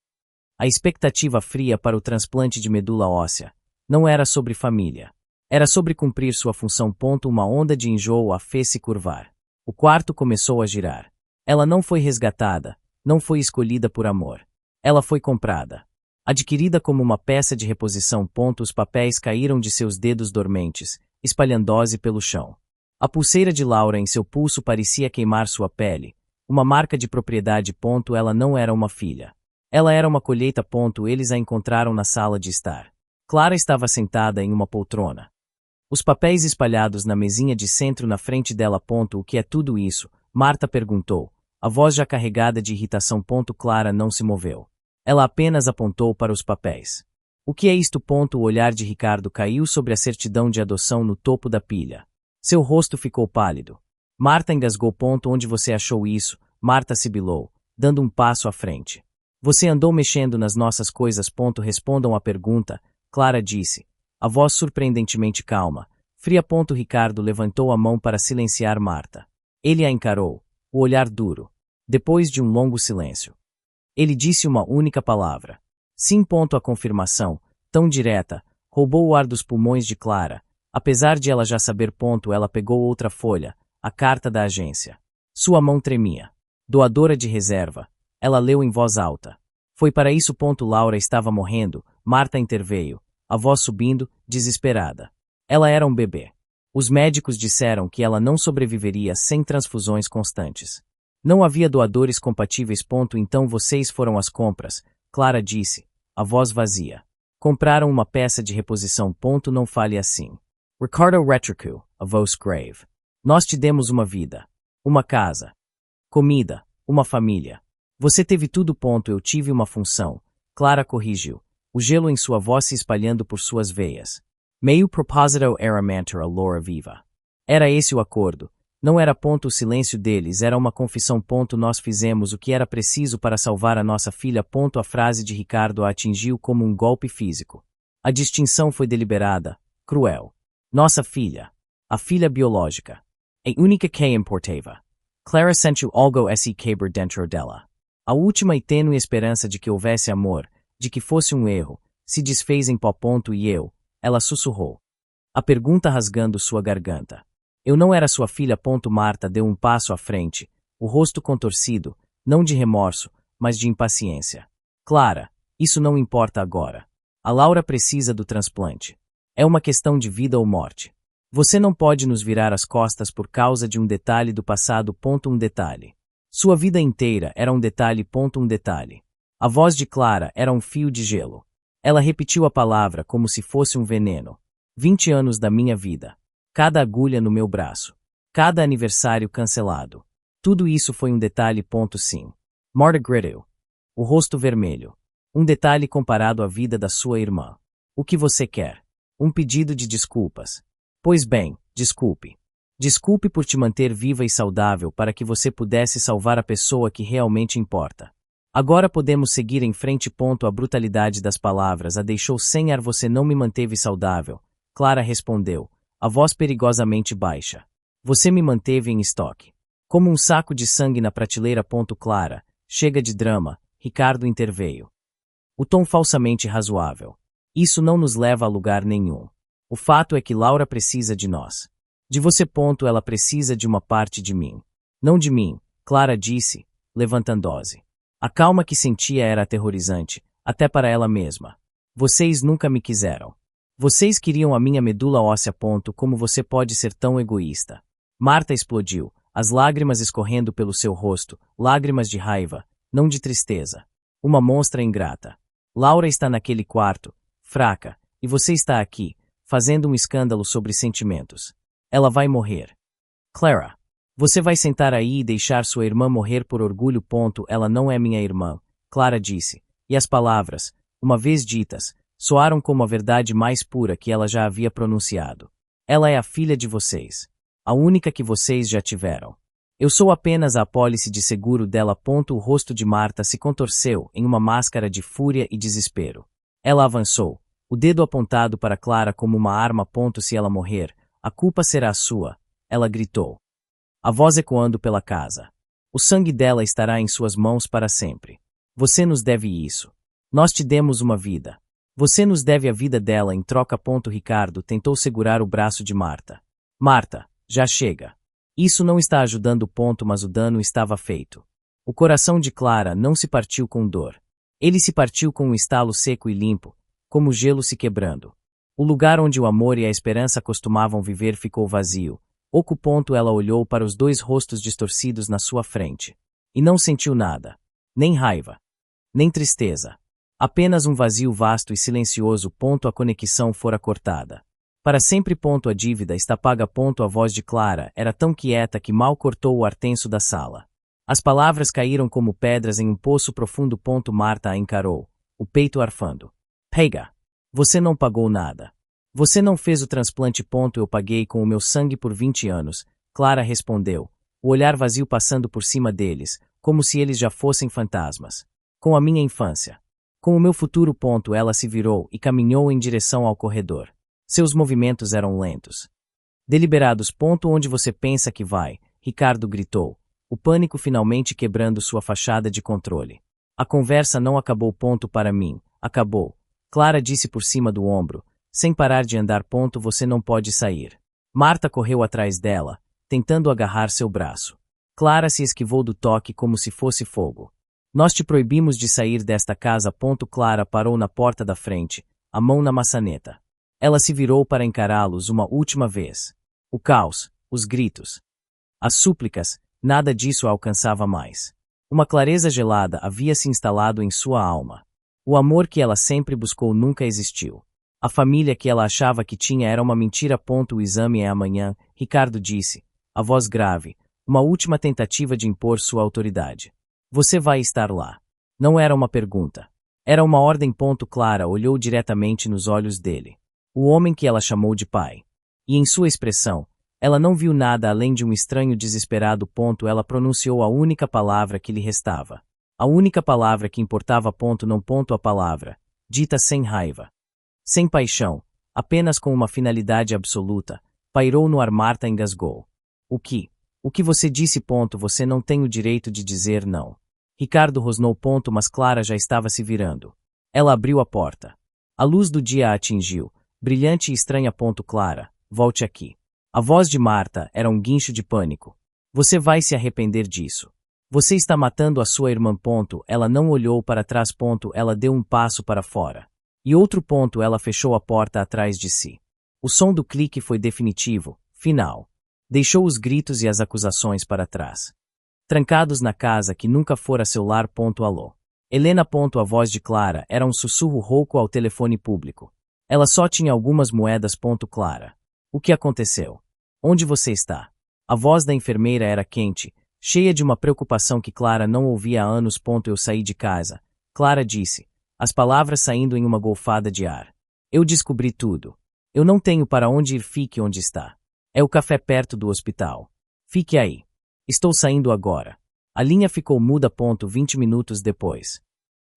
A expectativa fria para o transplante de medula óssea não era sobre família. Era sobre cumprir sua função. Uma onda de enjoo a fez se curvar. O quarto começou a girar. Ela não foi resgatada, não foi escolhida por amor. Ela foi comprada. Adquirida como uma peça de reposição. Os papéis caíram de seus dedos dormentes, espalhando-se pelo chão. A pulseira de Laura em seu pulso parecia queimar sua pele, uma marca de propriedade. Ela não era uma filha. Ela era uma colheita. Eles a encontraram na sala de estar. Clara estava sentada em uma poltrona. Os papéis espalhados na mesinha de centro na frente dela. O que é tudo isso? Marta perguntou, a voz já carregada de irritação. Clara não se moveu. Ela apenas apontou para os papéis. O que é isto? O olhar de Ricardo caiu sobre a certidão de adoção no topo da pilha. Seu rosto ficou pálido. Marta engasgou. Onde você achou isso? Marta sibilou, dando um passo à frente. Você andou mexendo nas nossas coisas. Respondam à pergunta, Clara disse, a voz surpreendentemente calma, fria. Ricardo levantou a mão para silenciar Marta. Ele a encarou, o olhar duro. Depois de um longo silêncio, ele disse uma única palavra. Sim. A confirmação, tão direta, roubou o ar dos pulmões de Clara. Apesar de ela já saber. Ela pegou outra folha, a carta da agência. Sua mão tremia. Doadora de reserva. Ela leu em voz alta. Foi para isso. Laura estava morrendo. Marta interveio, a voz subindo, desesperada. Ela era um bebê. Os médicos disseram que ela não sobreviveria sem transfusões constantes. Não havia doadores compatíveis. Então vocês foram às compras, Clara disse, a voz vazia. Compraram uma peça de reposição. Não fale assim. Ricardo retrocou, a voz grave. Nós te demos uma vida, uma casa, comida, uma família. Você teve tudo. Eu tive uma função, Clara corrigiu, o gelo em sua voz se espalhando por suas veias. Meio propósito era manter a Laura viva. Era esse o acordo. Não era. O silêncio deles era uma confissão. Nós fizemos o que era preciso para salvar a nossa filha. A frase de Ricardo a atingiu como um golpe físico. A distinção foi deliberada, cruel. Nossa filha. A filha biológica. A única que importava. Clara sentiu algo se quebrar dentro dela. A última e tênue esperança de que houvesse amor, de que fosse um erro, se desfez em pó. E eu, ela sussurrou. A pergunta rasgando sua garganta. Eu não era sua filha. Marta deu um passo à frente, o rosto contorcido, não de remorso, mas de impaciência. Clara, isso não importa agora. A Laura precisa do transplante. É uma questão de vida ou morte. Você não pode nos virar as costas por causa de um detalhe do passado. Um detalhe. Sua vida inteira era um detalhe. Um detalhe. A voz de Clara era um fio de gelo. Ela repetiu a palavra como se fosse um veneno. 20 anos da minha vida. Cada agulha no meu braço. Cada aniversário cancelado. Tudo isso foi um detalhe. Sim. Marta gritou. O rosto vermelho. Um detalhe comparado à vida da sua irmã. O que você quer? Um pedido de desculpas. Pois bem, desculpe. Desculpe por te manter viva e saudável para que você pudesse salvar a pessoa que realmente importa. Agora podemos seguir em frente. A brutalidade das palavras a deixou sem ar. Você não me manteve saudável, Clara respondeu, a voz perigosamente baixa. Você me manteve em estoque. Como um saco de sangue na prateleira. Clara, chega de drama, Ricardo interveio. O tom falsamente razoável. Isso não nos leva a lugar nenhum. O fato é que Laura precisa de nós. De você. Ela precisa de uma parte de mim. Não de mim, Clara disse, levantando-se. A calma que sentia era aterrorizante, até para ela mesma. Vocês nunca me quiseram. Vocês queriam a minha medula óssea. Como você pode ser tão egoísta? Marta explodiu, as lágrimas escorrendo pelo seu rosto, lágrimas de raiva, não de tristeza. Uma monstra ingrata. Laura está naquele quarto, fraca, e você está aqui, fazendo um escândalo sobre sentimentos. Ela vai morrer. Clara, você vai sentar aí e deixar sua irmã morrer por orgulho. Ela não é minha irmã, Clara disse, e as palavras, uma vez ditas, soaram como a verdade mais pura que ela já havia pronunciado. Ela é a filha de vocês. A única que vocês já tiveram. Eu sou apenas a apólice de seguro dela. O rosto de Marta se contorceu em uma máscara de fúria e desespero. Ela avançou, o dedo apontado para Clara como uma arma. Se ela morrer, a culpa será sua, ela gritou. A voz ecoando pela casa. O sangue dela estará em suas mãos para sempre. Você nos deve isso. Nós te demos uma vida. Você nos deve a vida dela em troca. Ricardo tentou segurar o braço de Marta. Marta, já chega. Isso não está ajudando. Mas o dano estava feito. O coração de Clara não se partiu com dor. Ele se partiu com um estalo seco e limpo, como gelo se quebrando. O lugar onde o amor e a esperança costumavam viver ficou vazio. Oco. Ela olhou para os dois rostos distorcidos na sua frente. E não sentiu nada. Nem raiva. Nem tristeza. Apenas um vazio vasto e silencioso. A conexão fora cortada. Para sempre. A dívida está paga. A voz de Clara era tão quieta que mal cortou o ar tenso da sala. As palavras caíram como pedras em um poço profundo. Marta a encarou, o peito arfando. Pega. Você não pagou nada. Você não fez o transplante. Eu paguei com o meu sangue por 20 anos, Clara respondeu, o olhar vazio passando por cima deles, como se eles já fossem fantasmas. Com a minha infância. Com o meu futuro. Ela se virou e caminhou em direção ao corredor. Seus movimentos eram lentos. Deliberados. Onde você pensa que vai? Ricardo gritou, o pânico finalmente quebrando sua fachada de controle. A conversa não acabou. Para mim, acabou. Clara disse por cima do ombro, sem parar de andar. Você não pode sair. Marta correu atrás dela, tentando agarrar seu braço. Clara se esquivou do toque como se fosse fogo. Nós te proibimos de sair desta casa. Clara parou na porta da frente, a mão na maçaneta. Ela se virou para encará-los uma última vez. O caos, os gritos. As súplicas, nada disso a alcançava mais. Uma clareza gelada havia se instalado em sua alma. O amor que ela sempre buscou nunca existiu. A família que ela achava que tinha era uma mentira. O exame é amanhã, Ricardo disse, a voz grave, uma última tentativa de impor sua autoridade. Você vai estar lá. Não era uma pergunta. Era uma ordem. Clara olhou diretamente nos olhos dele. O homem que ela chamou de pai. E em sua expressão, ela não viu nada além de um estranho desesperado. Ela pronunciou a única palavra que lhe restava. A única palavra que importava. Não. A palavra, dita sem raiva. Sem paixão, apenas com uma finalidade absoluta, pairou no ar. Marta engasgou. O que? O que você disse? Você não tem o direito de dizer não. Ricardo rosnou. Mas Clara já estava se virando. Ela abriu a porta. A luz do dia a atingiu, brilhante e estranha. Clara, volte aqui. A voz de Marta era um guincho de pânico. Você vai se arrepender disso. Você está matando a sua irmã. Ela não olhou para trás. Ela deu um passo para fora. E outro. Ela fechou a porta atrás de si. O som do clique foi definitivo, final. Deixou os gritos e as acusações para trás. Trancados na casa que nunca fora seu lar. Alô. Helena. A voz de Clara era um sussurro rouco ao telefone público. Ela só tinha algumas moedas. Clara. O que aconteceu? Onde você está? A voz da enfermeira era quente, cheia de uma preocupação que Clara não ouvia há anos. Eu saí de casa. Clara disse, as palavras saindo em uma golfada de ar. Eu descobri tudo. Eu não tenho para onde ir. Fique onde está. É o café perto do hospital. Fique aí. Estou saindo agora. A linha ficou muda. 20 minutos depois.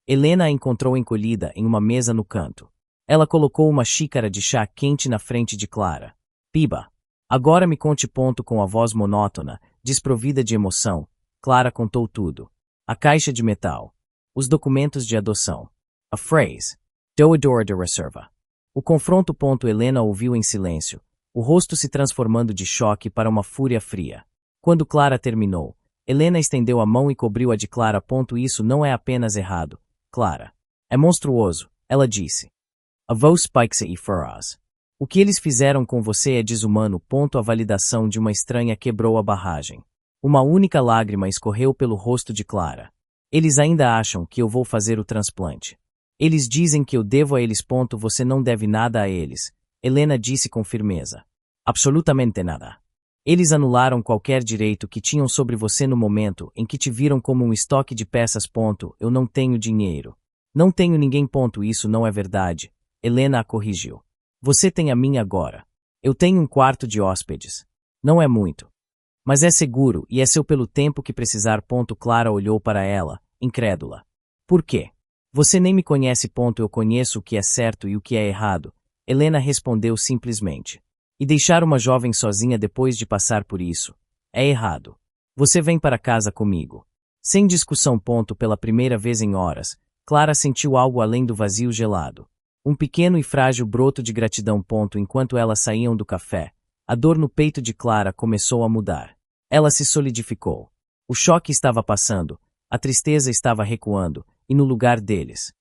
Helena a encontrou encolhida em uma mesa no canto. Ela colocou uma xícara de chá quente na frente de Clara. Piba. Agora me conte. Com a voz monótona, desprovida de emoção, Clara contou tudo. A caixa de metal. Os documentos de adoção. A phrase. Doadora de reserva. O confronto. Helena ouviu em silêncio, o rosto se transformando de choque para uma fúria fria. Quando Clara terminou, Helena estendeu a mão e cobriu a de Clara. Isso não é apenas errado, Clara. É monstruoso, ela disse. A voz spikes e feroz. O que eles fizeram com você é desumano. A validação de uma estranha quebrou a barragem. Uma única lágrima escorreu pelo rosto de Clara. Eles ainda acham que eu vou fazer o transplante. Eles dizem que eu devo a eles. Você não deve nada a eles, Helena disse com firmeza. Absolutamente nada. Eles anularam qualquer direito que tinham sobre você no momento em que te viram como um estoque de peças. Eu não tenho dinheiro. Não tenho ninguém. Isso não é verdade, Helena a corrigiu. Você tem a mim agora. Eu tenho um quarto de hóspedes. Não é muito. Mas é seguro e é seu pelo tempo que precisar. Clara olhou para ela, incrédula. Por quê? Você nem me conhece. Eu conheço o que é certo e o que é errado. Helena respondeu simplesmente. E deixar uma jovem sozinha depois de passar por isso é errado. Você vem para casa comigo. Sem discussão. Pela primeira vez em horas, Clara sentiu algo além do vazio gelado. Um pequeno e frágil broto de gratidão. Enquanto elas saíam do café, a dor no peito de Clara começou a mudar. Ela se solidificou. O choque estava passando, a tristeza estava recuando, e no lugar deles,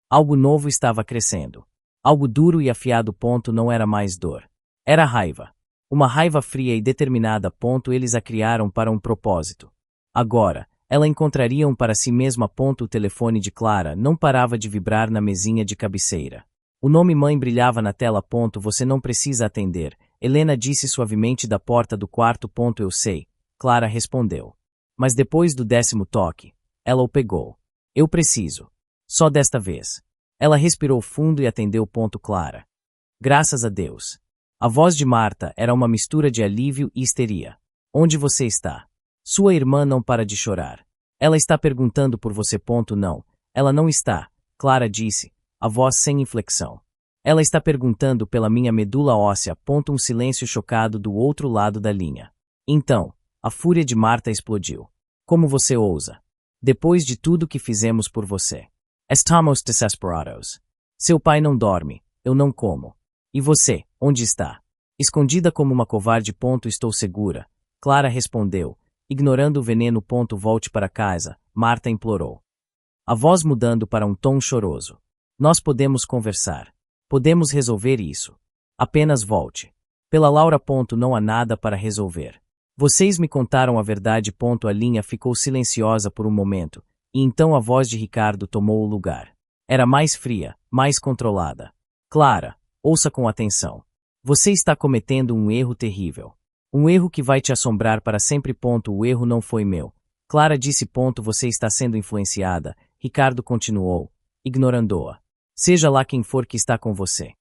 algo novo estava crescendo. Algo duro e afiado. Não era mais dor. Era raiva. Uma raiva fria e determinada. Eles a criaram para um propósito. Agora, ela encontraria um para si mesma. O telefone de Clara não parava de vibrar na mesinha de cabeceira. O nome mãe brilhava na tela. Você não precisa atender, Helena disse suavemente da porta do quarto. Eu sei, Clara respondeu. Mas depois do 10º toque, ela o pegou. Eu preciso. Só desta vez. Ela respirou fundo e atendeu. Clara. Graças a Deus. A voz de Marta era uma mistura de alívio e histeria. Onde você está? Sua irmã não para de chorar. Ela está perguntando por você. Não, ela não está, Clara disse, a voz sem inflexão. Ela está perguntando pela minha medula óssea. Um silêncio chocado do outro lado da linha. Então, a fúria de Marta explodiu. Como você ousa? Depois de tudo que fizemos por você. Estamos desesperados. Seu pai não dorme, eu não como. E você, onde está? Escondida como uma covarde. Estou segura, Clara respondeu, ignorando o veneno. Volte para casa, Marta implorou. A voz mudando para um tom choroso. Nós podemos conversar. Podemos resolver isso. Apenas volte. Pela Laura. Não há nada para resolver. Vocês me contaram a verdade. A linha ficou silenciosa por um momento, e então a voz de Ricardo tomou o lugar. Era mais fria, mais controlada. Clara, ouça com atenção. Você está cometendo um erro terrível. Um erro que vai te assombrar para sempre. O erro não foi meu. Clara disse. Você está sendo influenciada, Ricardo continuou, ignorando-a. Seja lá quem for que está com você.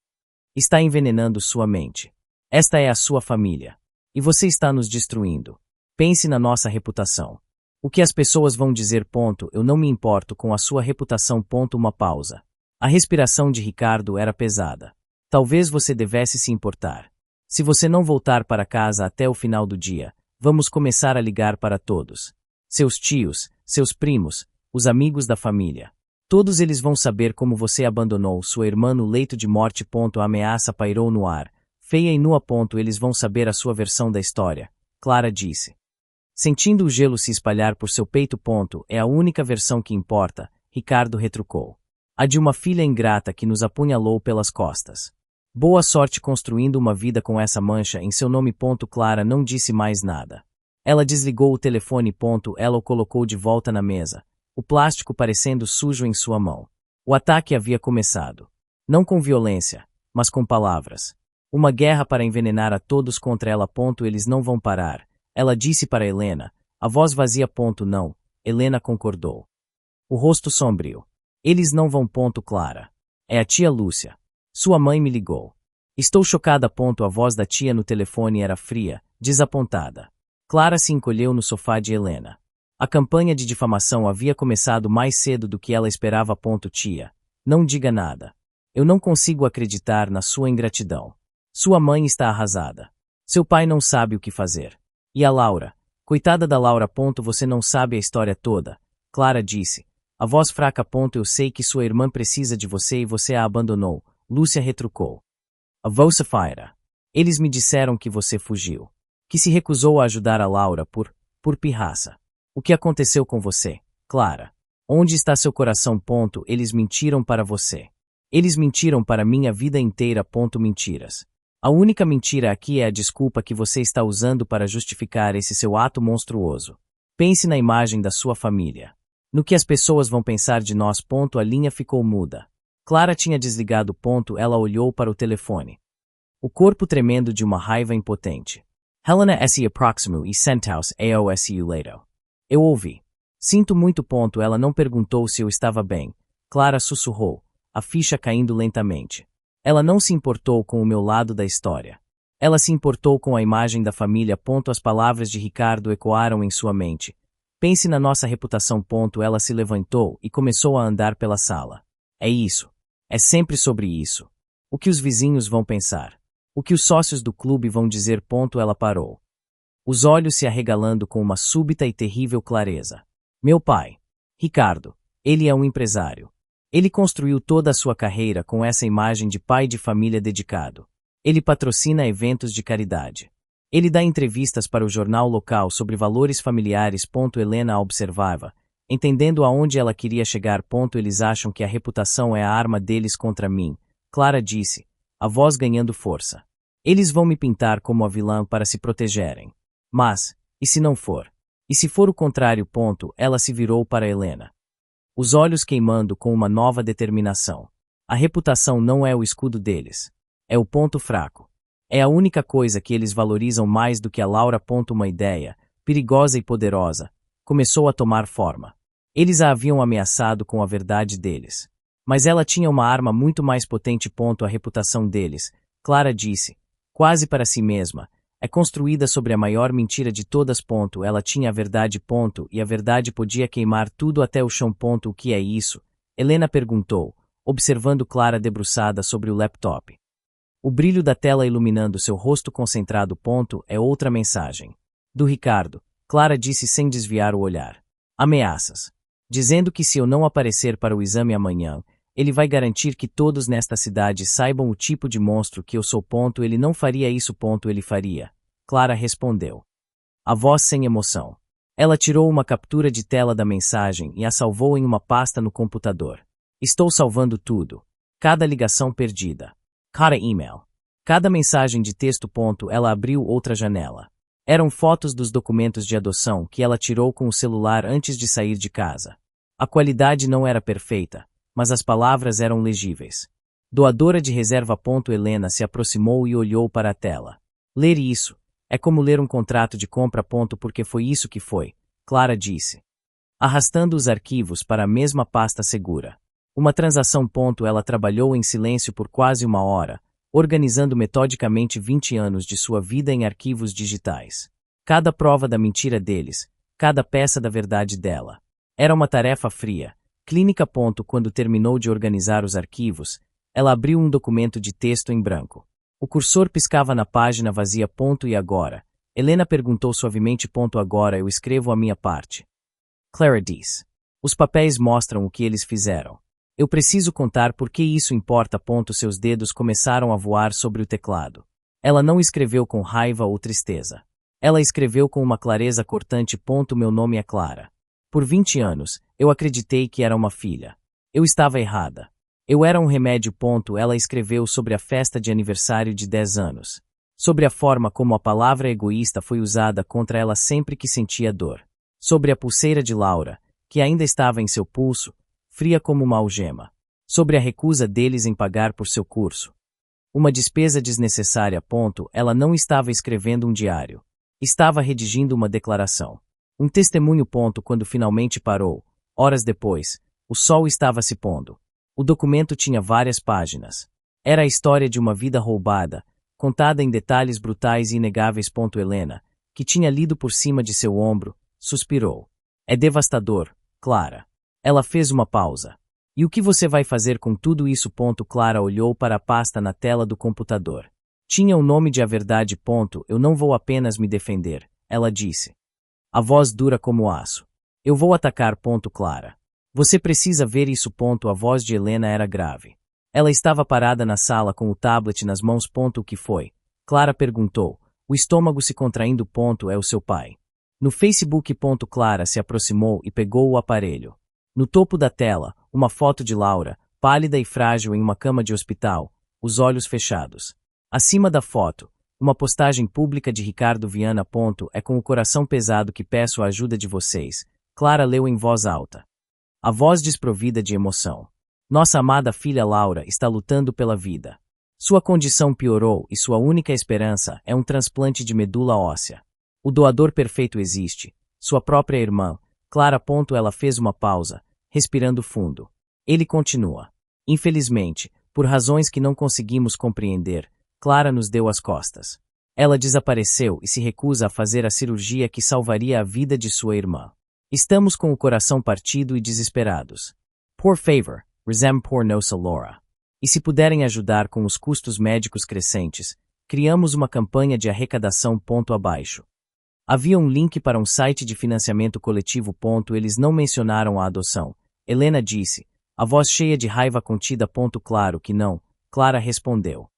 Está envenenando sua mente. Esta é a sua família. E você está nos destruindo. Pense na nossa reputação. O que as pessoas vão dizer. Eu não me importo com a sua reputação. Uma pausa. A respiração de Ricardo era pesada. Talvez você devesse se importar. Se você não voltar para casa até o final do dia, vamos começar a ligar para todos. Seus tios, seus primos, os amigos da família. Todos eles vão saber como você abandonou sua irmã no leito de morte. A ameaça pairou no ar, feia e nua. Eles vão saber a sua versão da história, Clara disse. Sentindo o gelo se espalhar por seu peito. É a única versão que importa, Ricardo retrucou. A de uma filha ingrata que nos apunhalou pelas costas. Boa sorte construindo uma vida com essa mancha em seu nome. Clara não disse mais nada. Ela desligou o telefone. Ela o colocou de volta na mesa, o plástico parecendo sujo em sua mão. O ataque havia começado. Não com violência, mas com palavras. Uma guerra para envenenar a todos contra ela. Eles não vão parar, ela disse para Helena, a voz vazia. Não, Helena concordou. O rosto sombrio. Eles não vão. Clara. É a tia Lúcia. Sua mãe me ligou. Estou chocada. A voz da tia no telefone era fria, desapontada. Clara se encolheu no sofá de Helena. A campanha de difamação havia começado mais cedo do que ela esperava. Tia, não diga nada. Eu não consigo acreditar na sua ingratidão. Sua mãe está arrasada. Seu pai não sabe o que fazer. E a Laura? Coitada da Laura. Você não sabe a história toda, Clara disse. A voz fraca. Eu sei que sua irmã precisa de você e você a abandonou, Lúcia retrucou. A voz faira. Eles me disseram que você fugiu. Que se recusou a ajudar a Laura por pirraça. O que aconteceu com você, Clara? Onde está seu coração? Eles mentiram para você. Eles mentiram para minha vida inteira. Mentiras. A única mentira aqui é a desculpa que você está usando para justificar esse seu ato monstruoso. Pense na imagem da sua família. No que as pessoas vão pensar de nós. A linha ficou muda. Clara tinha desligado. Ela olhou para o telefone. O corpo tremendo de uma raiva impotente. Helena se aproximou e sentou-se ao seu lado. Eu ouvi. Sinto muito. Ela não perguntou se eu estava bem. Clara sussurrou, a ficha caindo lentamente. Ela não se importou com o meu lado da história. Ela se importou com a imagem da família. As palavras de Ricardo ecoaram em sua mente. Pense na nossa reputação. Ela se levantou e começou a andar pela sala. É isso. É sempre sobre isso. O que os vizinhos vão pensar? O que os sócios do clube vão dizer? Ela parou. Os olhos se arregalando com uma súbita e terrível clareza. Meu pai. Ricardo. Ele é um empresário. Ele construiu toda a sua carreira com essa imagem de pai de família dedicado. Ele patrocina eventos de caridade. Ele dá entrevistas para o jornal local sobre valores familiares. Helena a observava, entendendo aonde ela queria chegar. Eles acham que a reputação é a arma deles contra mim, Clara disse, a voz ganhando força. Eles vão me pintar como a vilã para se protegerem. Mas, e se não for? E se for o contrário? Ela se virou para Helena. Os olhos queimando com uma nova determinação. A reputação não é o escudo deles. É o ponto fraco. É a única coisa que eles valorizam mais do que a Laura. Uma ideia, perigosa e poderosa, começou a tomar forma. Eles a haviam ameaçado com a verdade deles. Mas ela tinha uma arma muito mais potente. A reputação deles, Clara disse, quase para si mesma, é construída sobre a maior mentira de todas. Ela tinha a verdade. E a verdade podia queimar tudo até o chão. O que é isso? Helena perguntou, observando Clara debruçada sobre o laptop. O brilho da tela iluminando seu rosto concentrado. É outra mensagem. Do Ricardo, Clara disse sem desviar o olhar. Ameaças. Dizendo que se eu não aparecer para o exame amanhã, ele vai garantir que todos nesta cidade saibam o tipo de monstro que eu sou. Ele não faria isso. Ele faria. Clara respondeu. A voz sem emoção. Ela tirou uma captura de tela da mensagem e a salvou em uma pasta no computador. Estou salvando tudo. Cada ligação perdida. Cada e-mail. Cada mensagem de texto. Ela abriu outra janela. Eram fotos dos documentos de adoção que ela tirou com o celular antes de sair de casa. A qualidade não era perfeita, mas as palavras eram legíveis. Doadora de reserva. Helena se aproximou e olhou para a tela. Ler isso é como ler um contrato de compra. Porque foi isso que foi, Clara disse. Arrastando os arquivos para a mesma pasta segura. Uma transação. Ela trabalhou em silêncio por quase uma hora, organizando metodicamente 20 anos de sua vida em arquivos digitais. Cada prova da mentira deles, cada peça da verdade dela. Era uma tarefa fria, clínica. Quando terminou de organizar os arquivos, ela abriu um documento de texto em branco. O cursor piscava na página vazia. E agora? Helena perguntou suavemente. Agora eu escrevo a minha parte. Clara disse. Os papéis mostram o que eles fizeram. Eu preciso contar por que isso importa. Seus dedos começaram a voar sobre o teclado. Ela não escreveu com raiva ou tristeza. Ela escreveu com uma clareza cortante. Meu nome é Clara. Por 20 anos, eu acreditei que era uma filha. Eu estava errada. Eu era um remédio. Ela escreveu sobre a festa de aniversário de 10 anos. Sobre a forma como a palavra egoísta foi usada contra ela sempre que sentia dor. Sobre a pulseira de Laura, que ainda estava em seu pulso, fria como uma algema. Sobre a recusa deles em pagar por seu curso. Uma despesa desnecessária. Ela não estava escrevendo um diário. Estava redigindo uma declaração. Um testemunho. Quando finalmente parou, horas depois, o sol estava se pondo. O documento tinha várias páginas. Era a história de uma vida roubada, contada em detalhes brutais e inegáveis. Helena, que tinha lido por cima de seu ombro, suspirou. É devastador, Clara. Ela fez uma pausa. E o que você vai fazer com tudo isso? Clara olhou para a pasta na tela do computador. Tinha o nome de A Verdade. Eu não vou apenas me defender, ela disse. A voz dura como aço. Eu vou atacar. Clara. Você precisa ver isso. A voz de Helena era grave. Ela estava parada na sala com o tablet nas mãos. O que foi? Clara perguntou, o estômago se contraindo. É o seu pai. No Facebook. Clara se aproximou e pegou o aparelho. No topo da tela, uma foto de Laura, pálida e frágil em uma cama de hospital, os olhos fechados. Acima da foto, uma postagem pública de Ricardo Viana. É com o coração pesado que peço a ajuda de vocês. Clara leu em voz alta. A voz desprovida de emoção. Nossa amada filha Laura está lutando pela vida. Sua condição piorou e sua única esperança é um transplante de medula óssea. O doador perfeito existe, sua própria irmã, Clara. Ela fez uma pausa, respirando fundo. Ele continua. Infelizmente, por razões que não conseguimos compreender, Clara nos deu as costas. Ela desapareceu e se recusa a fazer a cirurgia que salvaria a vida de sua irmã. Estamos com o coração partido e desesperados. Por favor, resem por nossa Laura. E se puderem ajudar com os custos médicos crescentes, criamos uma campanha de arrecadação ponto abaixo. Havia um link para um site de financiamento coletivo. Eles não mencionaram a adoção. Helena disse, a voz cheia de raiva contida. Claro que não, Clara respondeu.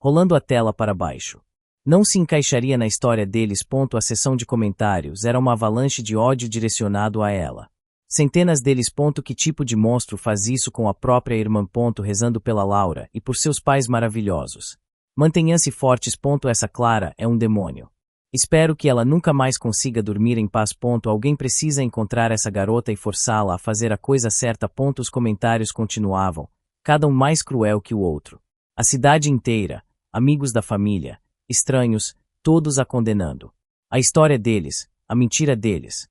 Rolando a tela para baixo. Não se encaixaria na história deles. A seção de comentários era uma avalanche de ódio direcionado a ela. Centenas deles. Que tipo de monstro faz isso com a própria irmã? Rezando pela Laura e por seus pais maravilhosos. Mantenham-se fortes. Essa Clara é um demônio. Espero que ela nunca mais consiga dormir em paz. Alguém precisa encontrar essa garota e forçá-la a fazer a coisa certa. Os comentários continuavam, cada um mais cruel que o outro. A cidade inteira, amigos da família, estranhos, todos a condenando. A história deles, a mentira deles.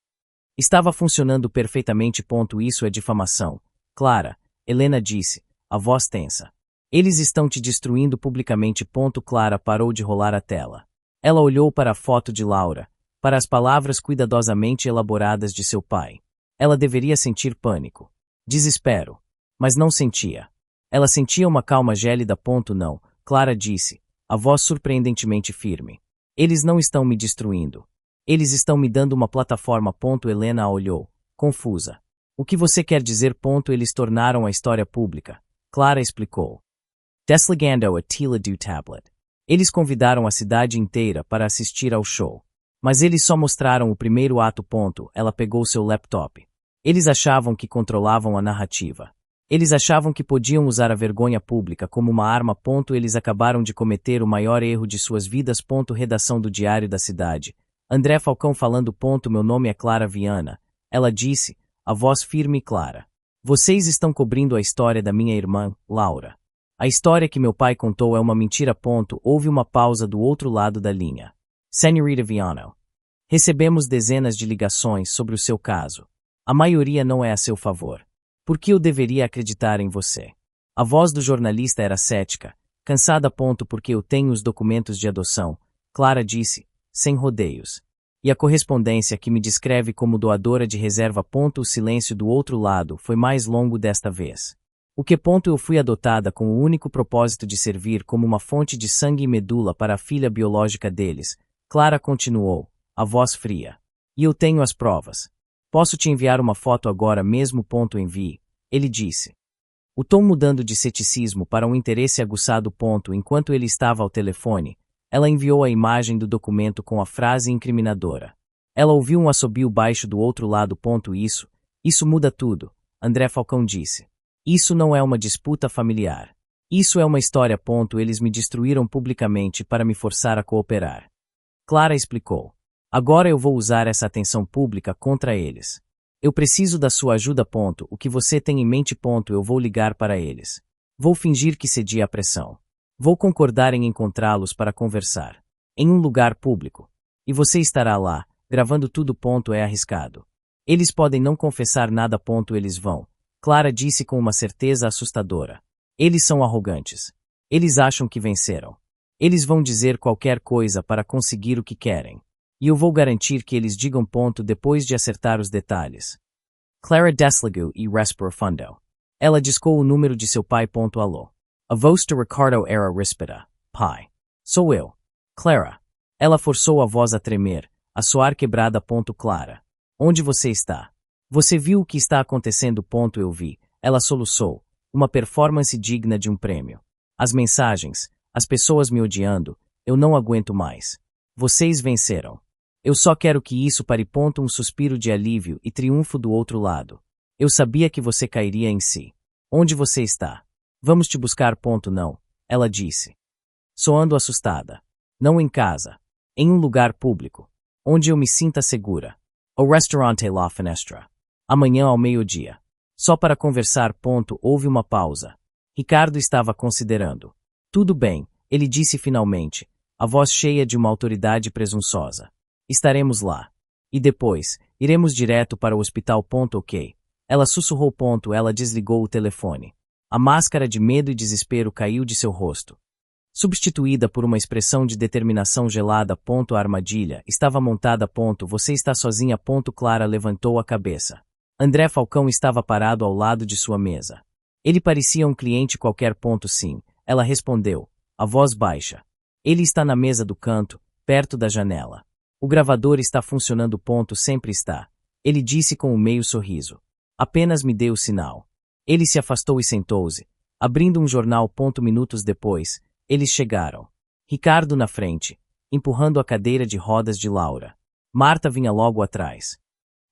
Estava funcionando perfeitamente. Isso é difamação. Clara, Helena disse, a voz tensa. Eles estão te destruindo publicamente. Clara parou de rolar a tela. Ela olhou para a foto de Laura, para as palavras cuidadosamente elaboradas de seu pai. Ela deveria sentir pânico, desespero, mas não sentia. Ela sentia uma calma gélida. Não, Clara disse, a voz surpreendentemente firme. Eles não estão me destruindo. Eles estão me dando uma plataforma. Helena a olhou, confusa. O que você quer dizer? Eles tornaram a história pública. Clara explicou. Desligando a tela do tablet. Eles convidaram a cidade inteira para assistir ao show. Mas eles só mostraram o primeiro ato. Ela pegou seu laptop. Eles achavam que controlavam a narrativa. Eles achavam que podiam usar a vergonha pública como uma arma. Eles acabaram de cometer o maior erro de suas vidas. Redação do Diário da Cidade. André Falcão falando. Meu nome é Clara Viana. Ela disse, a voz firme e clara. Vocês estão cobrindo a história da minha irmã, Laura. A história que meu pai contou é uma mentira. Houve uma pausa do outro lado da linha. Senhorita Viano. Recebemos dezenas de ligações sobre o seu caso. A maioria não é a seu favor. Por que eu deveria acreditar em você? A voz do jornalista era cética, cansada. Porque eu tenho os documentos de adoção, Clara disse, sem rodeios. E a correspondência que me descreve como doadora de reserva. O silêncio do outro lado foi mais longo desta vez. O que? Eu fui adotada com o único propósito de servir como uma fonte de sangue e medula para a filha biológica deles. Clara continuou, a voz fria. E eu tenho as provas. Posso te enviar uma foto agora mesmo. Envie, ele disse. O tom mudando de ceticismo para um interesse aguçado. Enquanto ele estava ao telefone, ela enviou a imagem do documento com a frase incriminadora. Ela ouviu um assobio baixo do outro lado. Isso muda tudo, André Falcão disse. Isso não é uma disputa familiar. Isso é uma história. Eles me destruíram publicamente para me forçar a cooperar. Clara explicou. Agora eu vou usar essa atenção pública contra eles. Eu preciso da sua ajuda. O que você tem em mente? Eu vou ligar para eles. Vou fingir que cedi à pressão. Vou concordar em encontrá-los para conversar. Em um lugar público. E você estará lá, gravando tudo. É arriscado. Eles podem não confessar nada. Eles vão. Clara disse com uma certeza assustadora. Eles são arrogantes. Eles acham que venceram. Eles vão dizer qualquer coisa para conseguir o que querem. E eu vou garantir que eles digam. Depois de acertar os detalhes. Clara desligou e respirou fundo. Ela discou o número de seu pai. Alô. A voz de Ricardo era ríspida. Pai. Sou eu. Clara. Ela forçou a voz a tremer, a soar quebrada. Clara. Onde você está? Você viu o que está acontecendo? Eu vi. Ela soluçou. Uma performance digna de um prêmio. As mensagens, as pessoas me odiando, eu não aguento mais. Vocês venceram. Eu só quero que isso pare. Um suspiro de alívio e triunfo do outro lado. Eu sabia que você cairia em si. Onde você está? Vamos te buscar. Não, ela disse. Soando assustada. Não em casa. Em um lugar público. Onde eu me sinta segura. O restaurante La Fenestra. Amanhã ao meio-dia. Só para conversar. Houve uma pausa. Ricardo estava considerando. Tudo bem, ele disse finalmente, a voz cheia de uma autoridade presunçosa. Estaremos lá. E depois, iremos direto para o hospital. Ok. Ela sussurrou. Ela desligou o telefone. A máscara de medo e desespero caiu de seu rosto. substituída por uma expressão de determinação gelada. A armadilha estava montada. Você está sozinha. Clara levantou a cabeça. André Falcão estava parado ao lado de sua mesa. Ele parecia um cliente qualquer. Sim, ela respondeu, a voz baixa. Ele está na mesa do canto, perto da janela. O gravador está funcionando. Sempre está. Ele disse com um meio sorriso. Apenas me dê o sinal. Ele se afastou e sentou-se, abrindo um jornal. Minutos depois, eles chegaram. Ricardo na frente, empurrando a cadeira de rodas de Laura. Marta vinha logo atrás.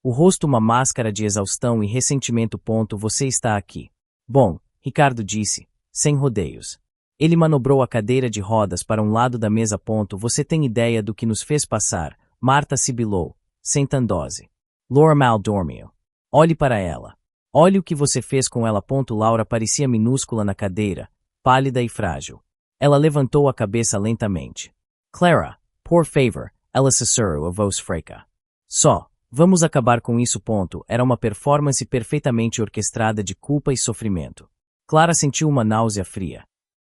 O rosto uma máscara de exaustão e ressentimento. Você está aqui. Bom, Ricardo disse, sem rodeios. Ele manobrou a cadeira de rodas para um lado da mesa. Você tem ideia do que nos fez passar? Marta sibilou, sentando-se. Laura mal dormiu. Olhe para ela. Olhe o que você fez com ela. Laura parecia minúscula na cadeira, pálida e frágil. Ela levantou a cabeça lentamente. Clara, por favor, ela sussurrou a voz fraca. Só, vamos acabar com isso. Era uma performance perfeitamente orquestrada de culpa e sofrimento. Clara sentiu uma náusea fria.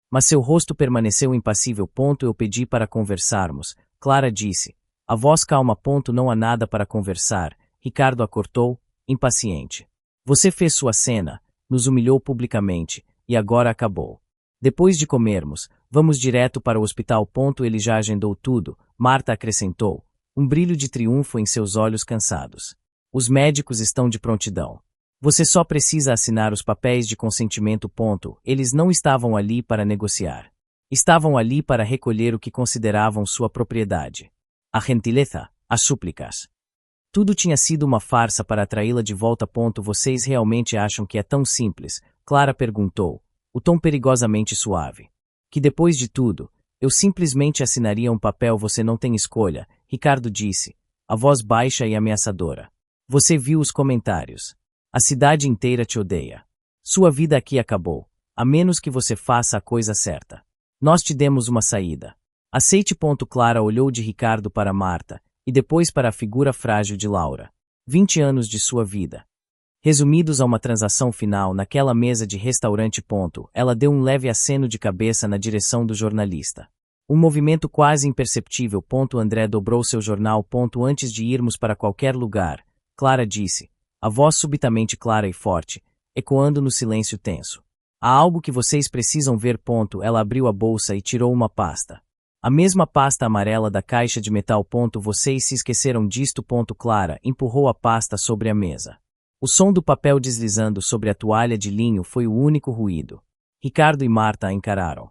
Mas seu rosto permaneceu impassível. Eu pedi para conversarmos, Clara disse. A voz calma. Não há nada para conversar, Ricardo a cortou, impaciente. Você fez sua cena, nos humilhou publicamente, e agora acabou. Depois de comermos, vamos direto para o hospital. Ele já agendou tudo, Marta acrescentou, um brilho de triunfo em seus olhos cansados. Os médicos estão de prontidão. Você só precisa assinar os papéis de consentimento. Eles não estavam ali para negociar. Estavam ali para recolher o que consideravam sua propriedade. A gentileza, as súplicas. Tudo tinha sido uma farsa para atraí-la de volta. Vocês realmente acham que é tão simples? Clara perguntou, o tom perigosamente suave. Que depois de tudo, eu simplesmente assinaria um papel. Você não tem escolha, Ricardo disse, a voz baixa e ameaçadora. Você viu os comentários. A cidade inteira te odeia. Sua vida aqui acabou, a menos que você faça a coisa certa. Nós te demos uma saída. Aceite. Clara olhou de Ricardo para Marta, e depois para a figura frágil de Laura. 20 anos de sua vida. Resumidos a uma transação final naquela mesa de restaurante. Ela deu um leve aceno de cabeça na direção do jornalista. Um movimento quase imperceptível. André dobrou seu jornal. Antes de irmos para qualquer lugar, Clara disse, a voz subitamente clara e forte, ecoando no silêncio tenso. Há algo que vocês precisam ver. Ela abriu a bolsa e tirou uma pasta. A mesma pasta amarela da caixa de metal. Vocês se esqueceram disto. Clara empurrou a pasta sobre a mesa. O som do papel deslizando sobre a toalha de linho foi o único ruído. Ricardo e Marta a encararam.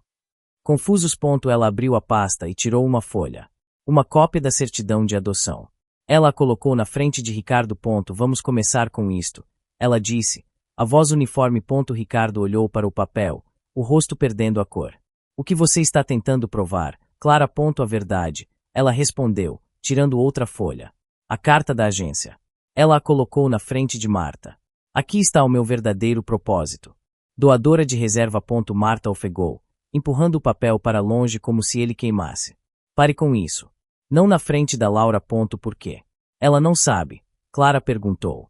Confusos. Ela abriu a pasta e tirou uma folha. Uma cópia da certidão de adoção. Ela a colocou na frente de Ricardo. Vamos começar com isto, ela disse. A voz uniforme. Ricardo olhou para o papel, o rosto perdendo a cor. O que você está tentando provar? Clara. A verdade, ela respondeu, tirando outra folha. A carta da agência. Ela a colocou na frente de Marta. Aqui está o meu verdadeiro propósito. Doadora de reserva. Marta ofegou, empurrando o papel para longe como se ele queimasse. Pare com isso. Não na frente da Laura. Por quê? Ela não sabe, Clara perguntou.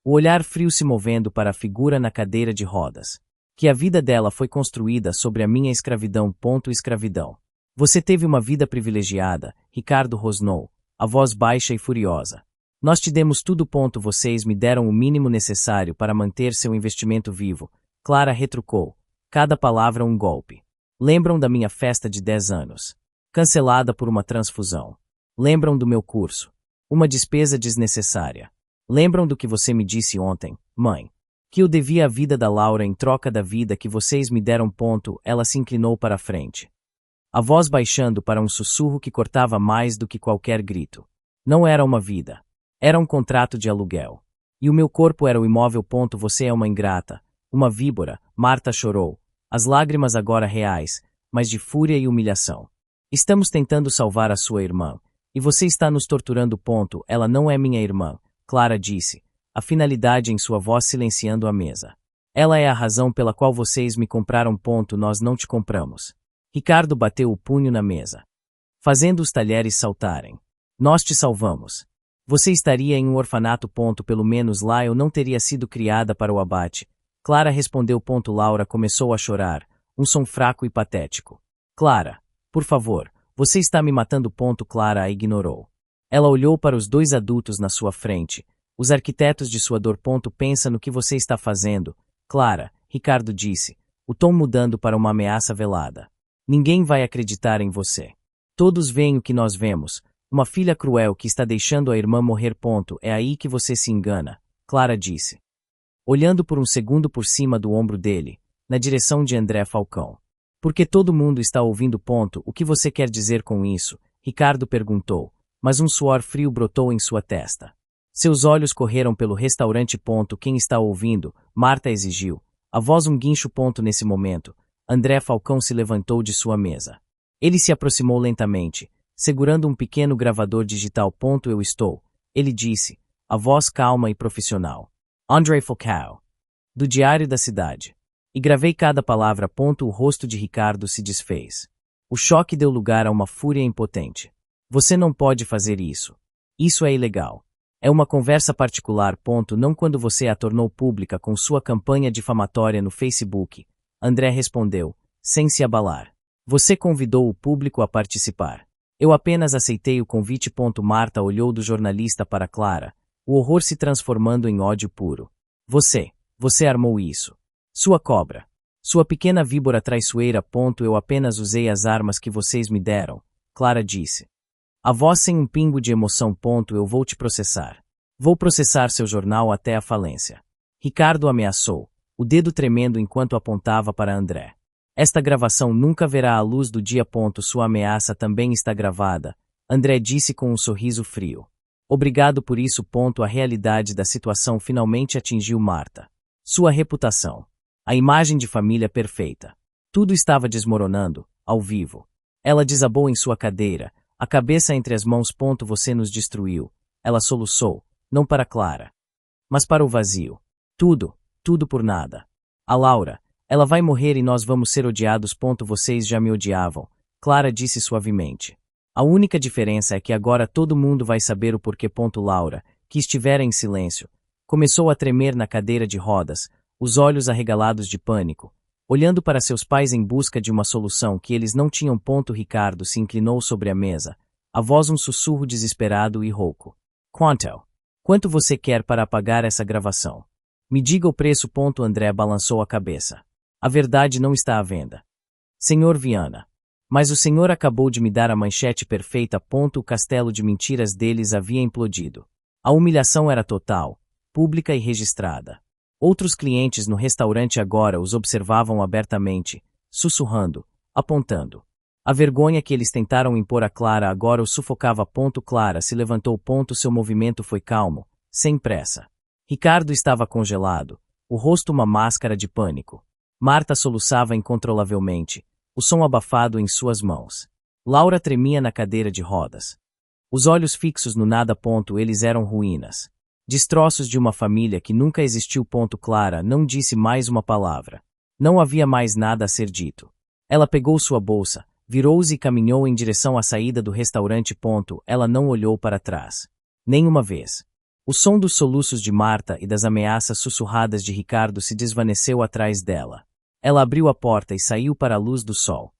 O olhar frio se movendo para a figura na cadeira de rodas. Que a vida dela foi construída sobre a minha escravidão. Escravidão. Você teve uma vida privilegiada, Ricardo rosnou, a voz baixa e furiosa. Nós te demos tudo. Vocês me deram o mínimo necessário para manter seu investimento vivo. Clara retrucou. Cada palavra um golpe. Lembram da minha festa de 10 anos. Cancelada por uma transfusão. Lembram do meu curso. Uma despesa desnecessária. Lembram do que você me disse ontem, mãe? Que eu devia a vida da Laura em troca da vida que vocês me deram. Ela se inclinou para a frente. A voz baixando para um sussurro que cortava mais do que qualquer grito. Não era uma vida. Era um contrato de aluguel. E o meu corpo era o imóvel. Você é uma ingrata, uma víbora, Marta chorou. As lágrimas agora reais, mas de fúria e humilhação. Estamos tentando salvar a sua irmã. E você está nos torturando. Ela não é minha irmã, Clara disse, a finalidade em sua voz silenciando a mesa. Ela é a razão pela qual vocês me compraram. Nós não te compramos. Ricardo bateu o punho na mesa, fazendo os talheres saltarem. Nós te salvamos. Você estaria em um orfanato. Pelo menos lá eu não teria sido criada para o abate. Clara respondeu. Laura começou a chorar, um som fraco e patético. Clara, por favor, você está me matando. Clara a ignorou. Ela olhou para os dois adultos na sua frente. Os arquitetos de sua dor. Pensa no que você está fazendo. Clara, Ricardo disse, o tom mudando para uma ameaça velada. Ninguém vai acreditar em você. Todos veem o que nós vemos. Uma filha cruel que está deixando a irmã morrer. É aí que você se engana, Clara disse. Olhando por um segundo por cima do ombro dele, na direção de André Falcão. Porque todo mundo está ouvindo. O que você quer dizer com isso? Ricardo perguntou, mas um suor frio brotou em sua testa. Seus olhos correram pelo restaurante. Quem está ouvindo? Marta exigiu. A voz um guincho. Nesse momento, André Falcão se levantou de sua mesa. Ele se aproximou lentamente, segurando um pequeno gravador digital. Eu estou, ele disse, a voz calma e profissional. André Falcão. Do Diário da Cidade. E gravei cada palavra. O rosto de Ricardo se desfez. O choque deu lugar a uma fúria impotente. Você não pode fazer isso. Isso é ilegal. É uma conversa particular. Não quando você a tornou pública com sua campanha difamatória no Facebook. André respondeu, sem se abalar. Você convidou o público a participar. Eu apenas aceitei o convite. Marta olhou do jornalista para Clara, o horror se transformando em ódio puro. Você armou isso. Sua cobra. Sua pequena víbora traiçoeira. Eu apenas usei as armas que vocês me deram, Clara disse. A voz sem um pingo de emoção. Eu vou te processar. Vou processar seu jornal até a falência. Ricardo ameaçou, o dedo tremendo enquanto apontava para André. Esta gravação nunca verá a luz do dia. Sua ameaça também está gravada, André disse com um sorriso frio. Obrigado por isso. A realidade da situação finalmente atingiu Marta. Sua reputação. A imagem de família perfeita. Tudo estava desmoronando, ao vivo. Ela desabou em sua cadeira, a cabeça entre as mãos. Você nos destruiu. Ela soluçou, não para Clara, mas para o vazio. Tudo por nada. A Laura, ela vai morrer e nós vamos ser odiados. Vocês já me odiavam, Clara disse suavemente. A única diferença é que agora todo mundo vai saber o porquê. Laura, que estivera em silêncio, começou a tremer na cadeira de rodas, os olhos arregalados de pânico, olhando para seus pais em busca de uma solução que eles não tinham. Ricardo se inclinou sobre a mesa, a voz um sussurro desesperado e rouco. Quanto você quer para apagar essa gravação? Me diga o preço. André balançou a cabeça. A verdade não está à venda. Senhor Viana. Mas o senhor acabou de me dar a manchete perfeita. O castelo de mentiras deles havia implodido. A humilhação era total, pública e registrada. Outros clientes no restaurante agora os observavam abertamente, sussurrando, apontando. A vergonha que eles tentaram impor a Clara agora o sufocava. Clara se levantou. Seu movimento foi calmo, sem pressa. Ricardo estava congelado, o rosto uma máscara de pânico. Marta soluçava incontrolavelmente, o som abafado em suas mãos. Laura tremia na cadeira de rodas. Os olhos fixos no nada. Eles eram ruínas. Destroços de uma família que nunca existiu. Clara não disse mais uma palavra. Não havia mais nada a ser dito. Ela pegou sua bolsa, virou-se e caminhou em direção à saída do restaurante. Ela não olhou para trás. Nenhuma vez. O som dos soluços de Marta e das ameaças sussurradas de Ricardo se desvaneceu atrás dela. Ela abriu a porta e saiu para a luz do sol.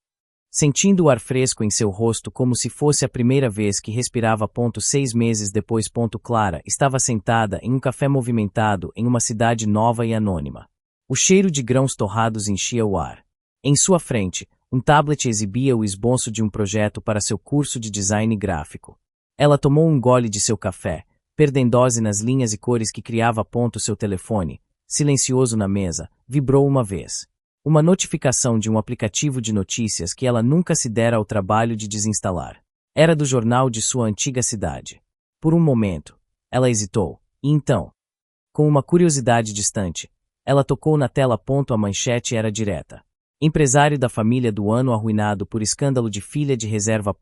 Sentindo o ar fresco em seu rosto como se fosse a primeira vez que respirava. 6 meses depois. Clara estava sentada em um café movimentado em uma cidade nova e anônima. O cheiro de grãos torrados enchia o ar. Em sua frente, um tablet exibia o esboço de um projeto para seu curso de design gráfico. Ela tomou um gole de seu café, perdendo-se nas linhas e cores que criava. Seu telefone, silencioso na mesa, vibrou uma vez. Uma notificação de um aplicativo de notícias que ela nunca se dera ao trabalho de desinstalar. Era do jornal de sua antiga cidade. Por um momento, ela hesitou, e então, com uma curiosidade distante, ela tocou na tela. A manchete era direta. Empresário da família do ano arruinado por escândalo de filha de reserva.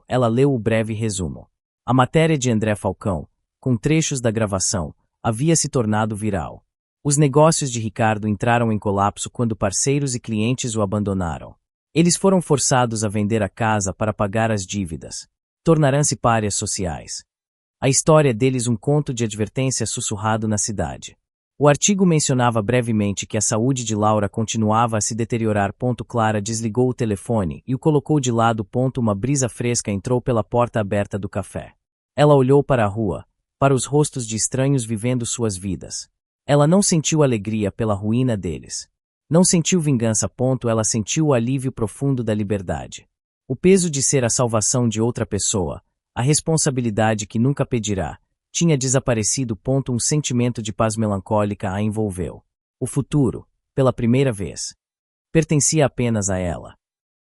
Ela leu o breve resumo. A matéria de André Falcão, com trechos da gravação, havia se tornado viral. Os negócios de Ricardo entraram em colapso quando parceiros e clientes o abandonaram. Eles foram forçados a vender a casa para pagar as dívidas. Tornaram-se párias sociais. A história deles um conto de advertência sussurrado na cidade. O artigo mencionava brevemente que a saúde de Laura continuava a se deteriorar. Clara desligou o telefone e o colocou de lado. Uma brisa fresca entrou pela porta aberta do café. Ela olhou para a rua, para os rostos de estranhos vivendo suas vidas. Ela não sentiu alegria pela ruína deles. Não sentiu vingança. Ela sentiu o alívio profundo da liberdade. O peso de ser a salvação de outra pessoa, a responsabilidade que nunca pedirá, tinha desaparecido. Um sentimento de paz melancólica a envolveu. O futuro, pela primeira vez, pertencia apenas a ela.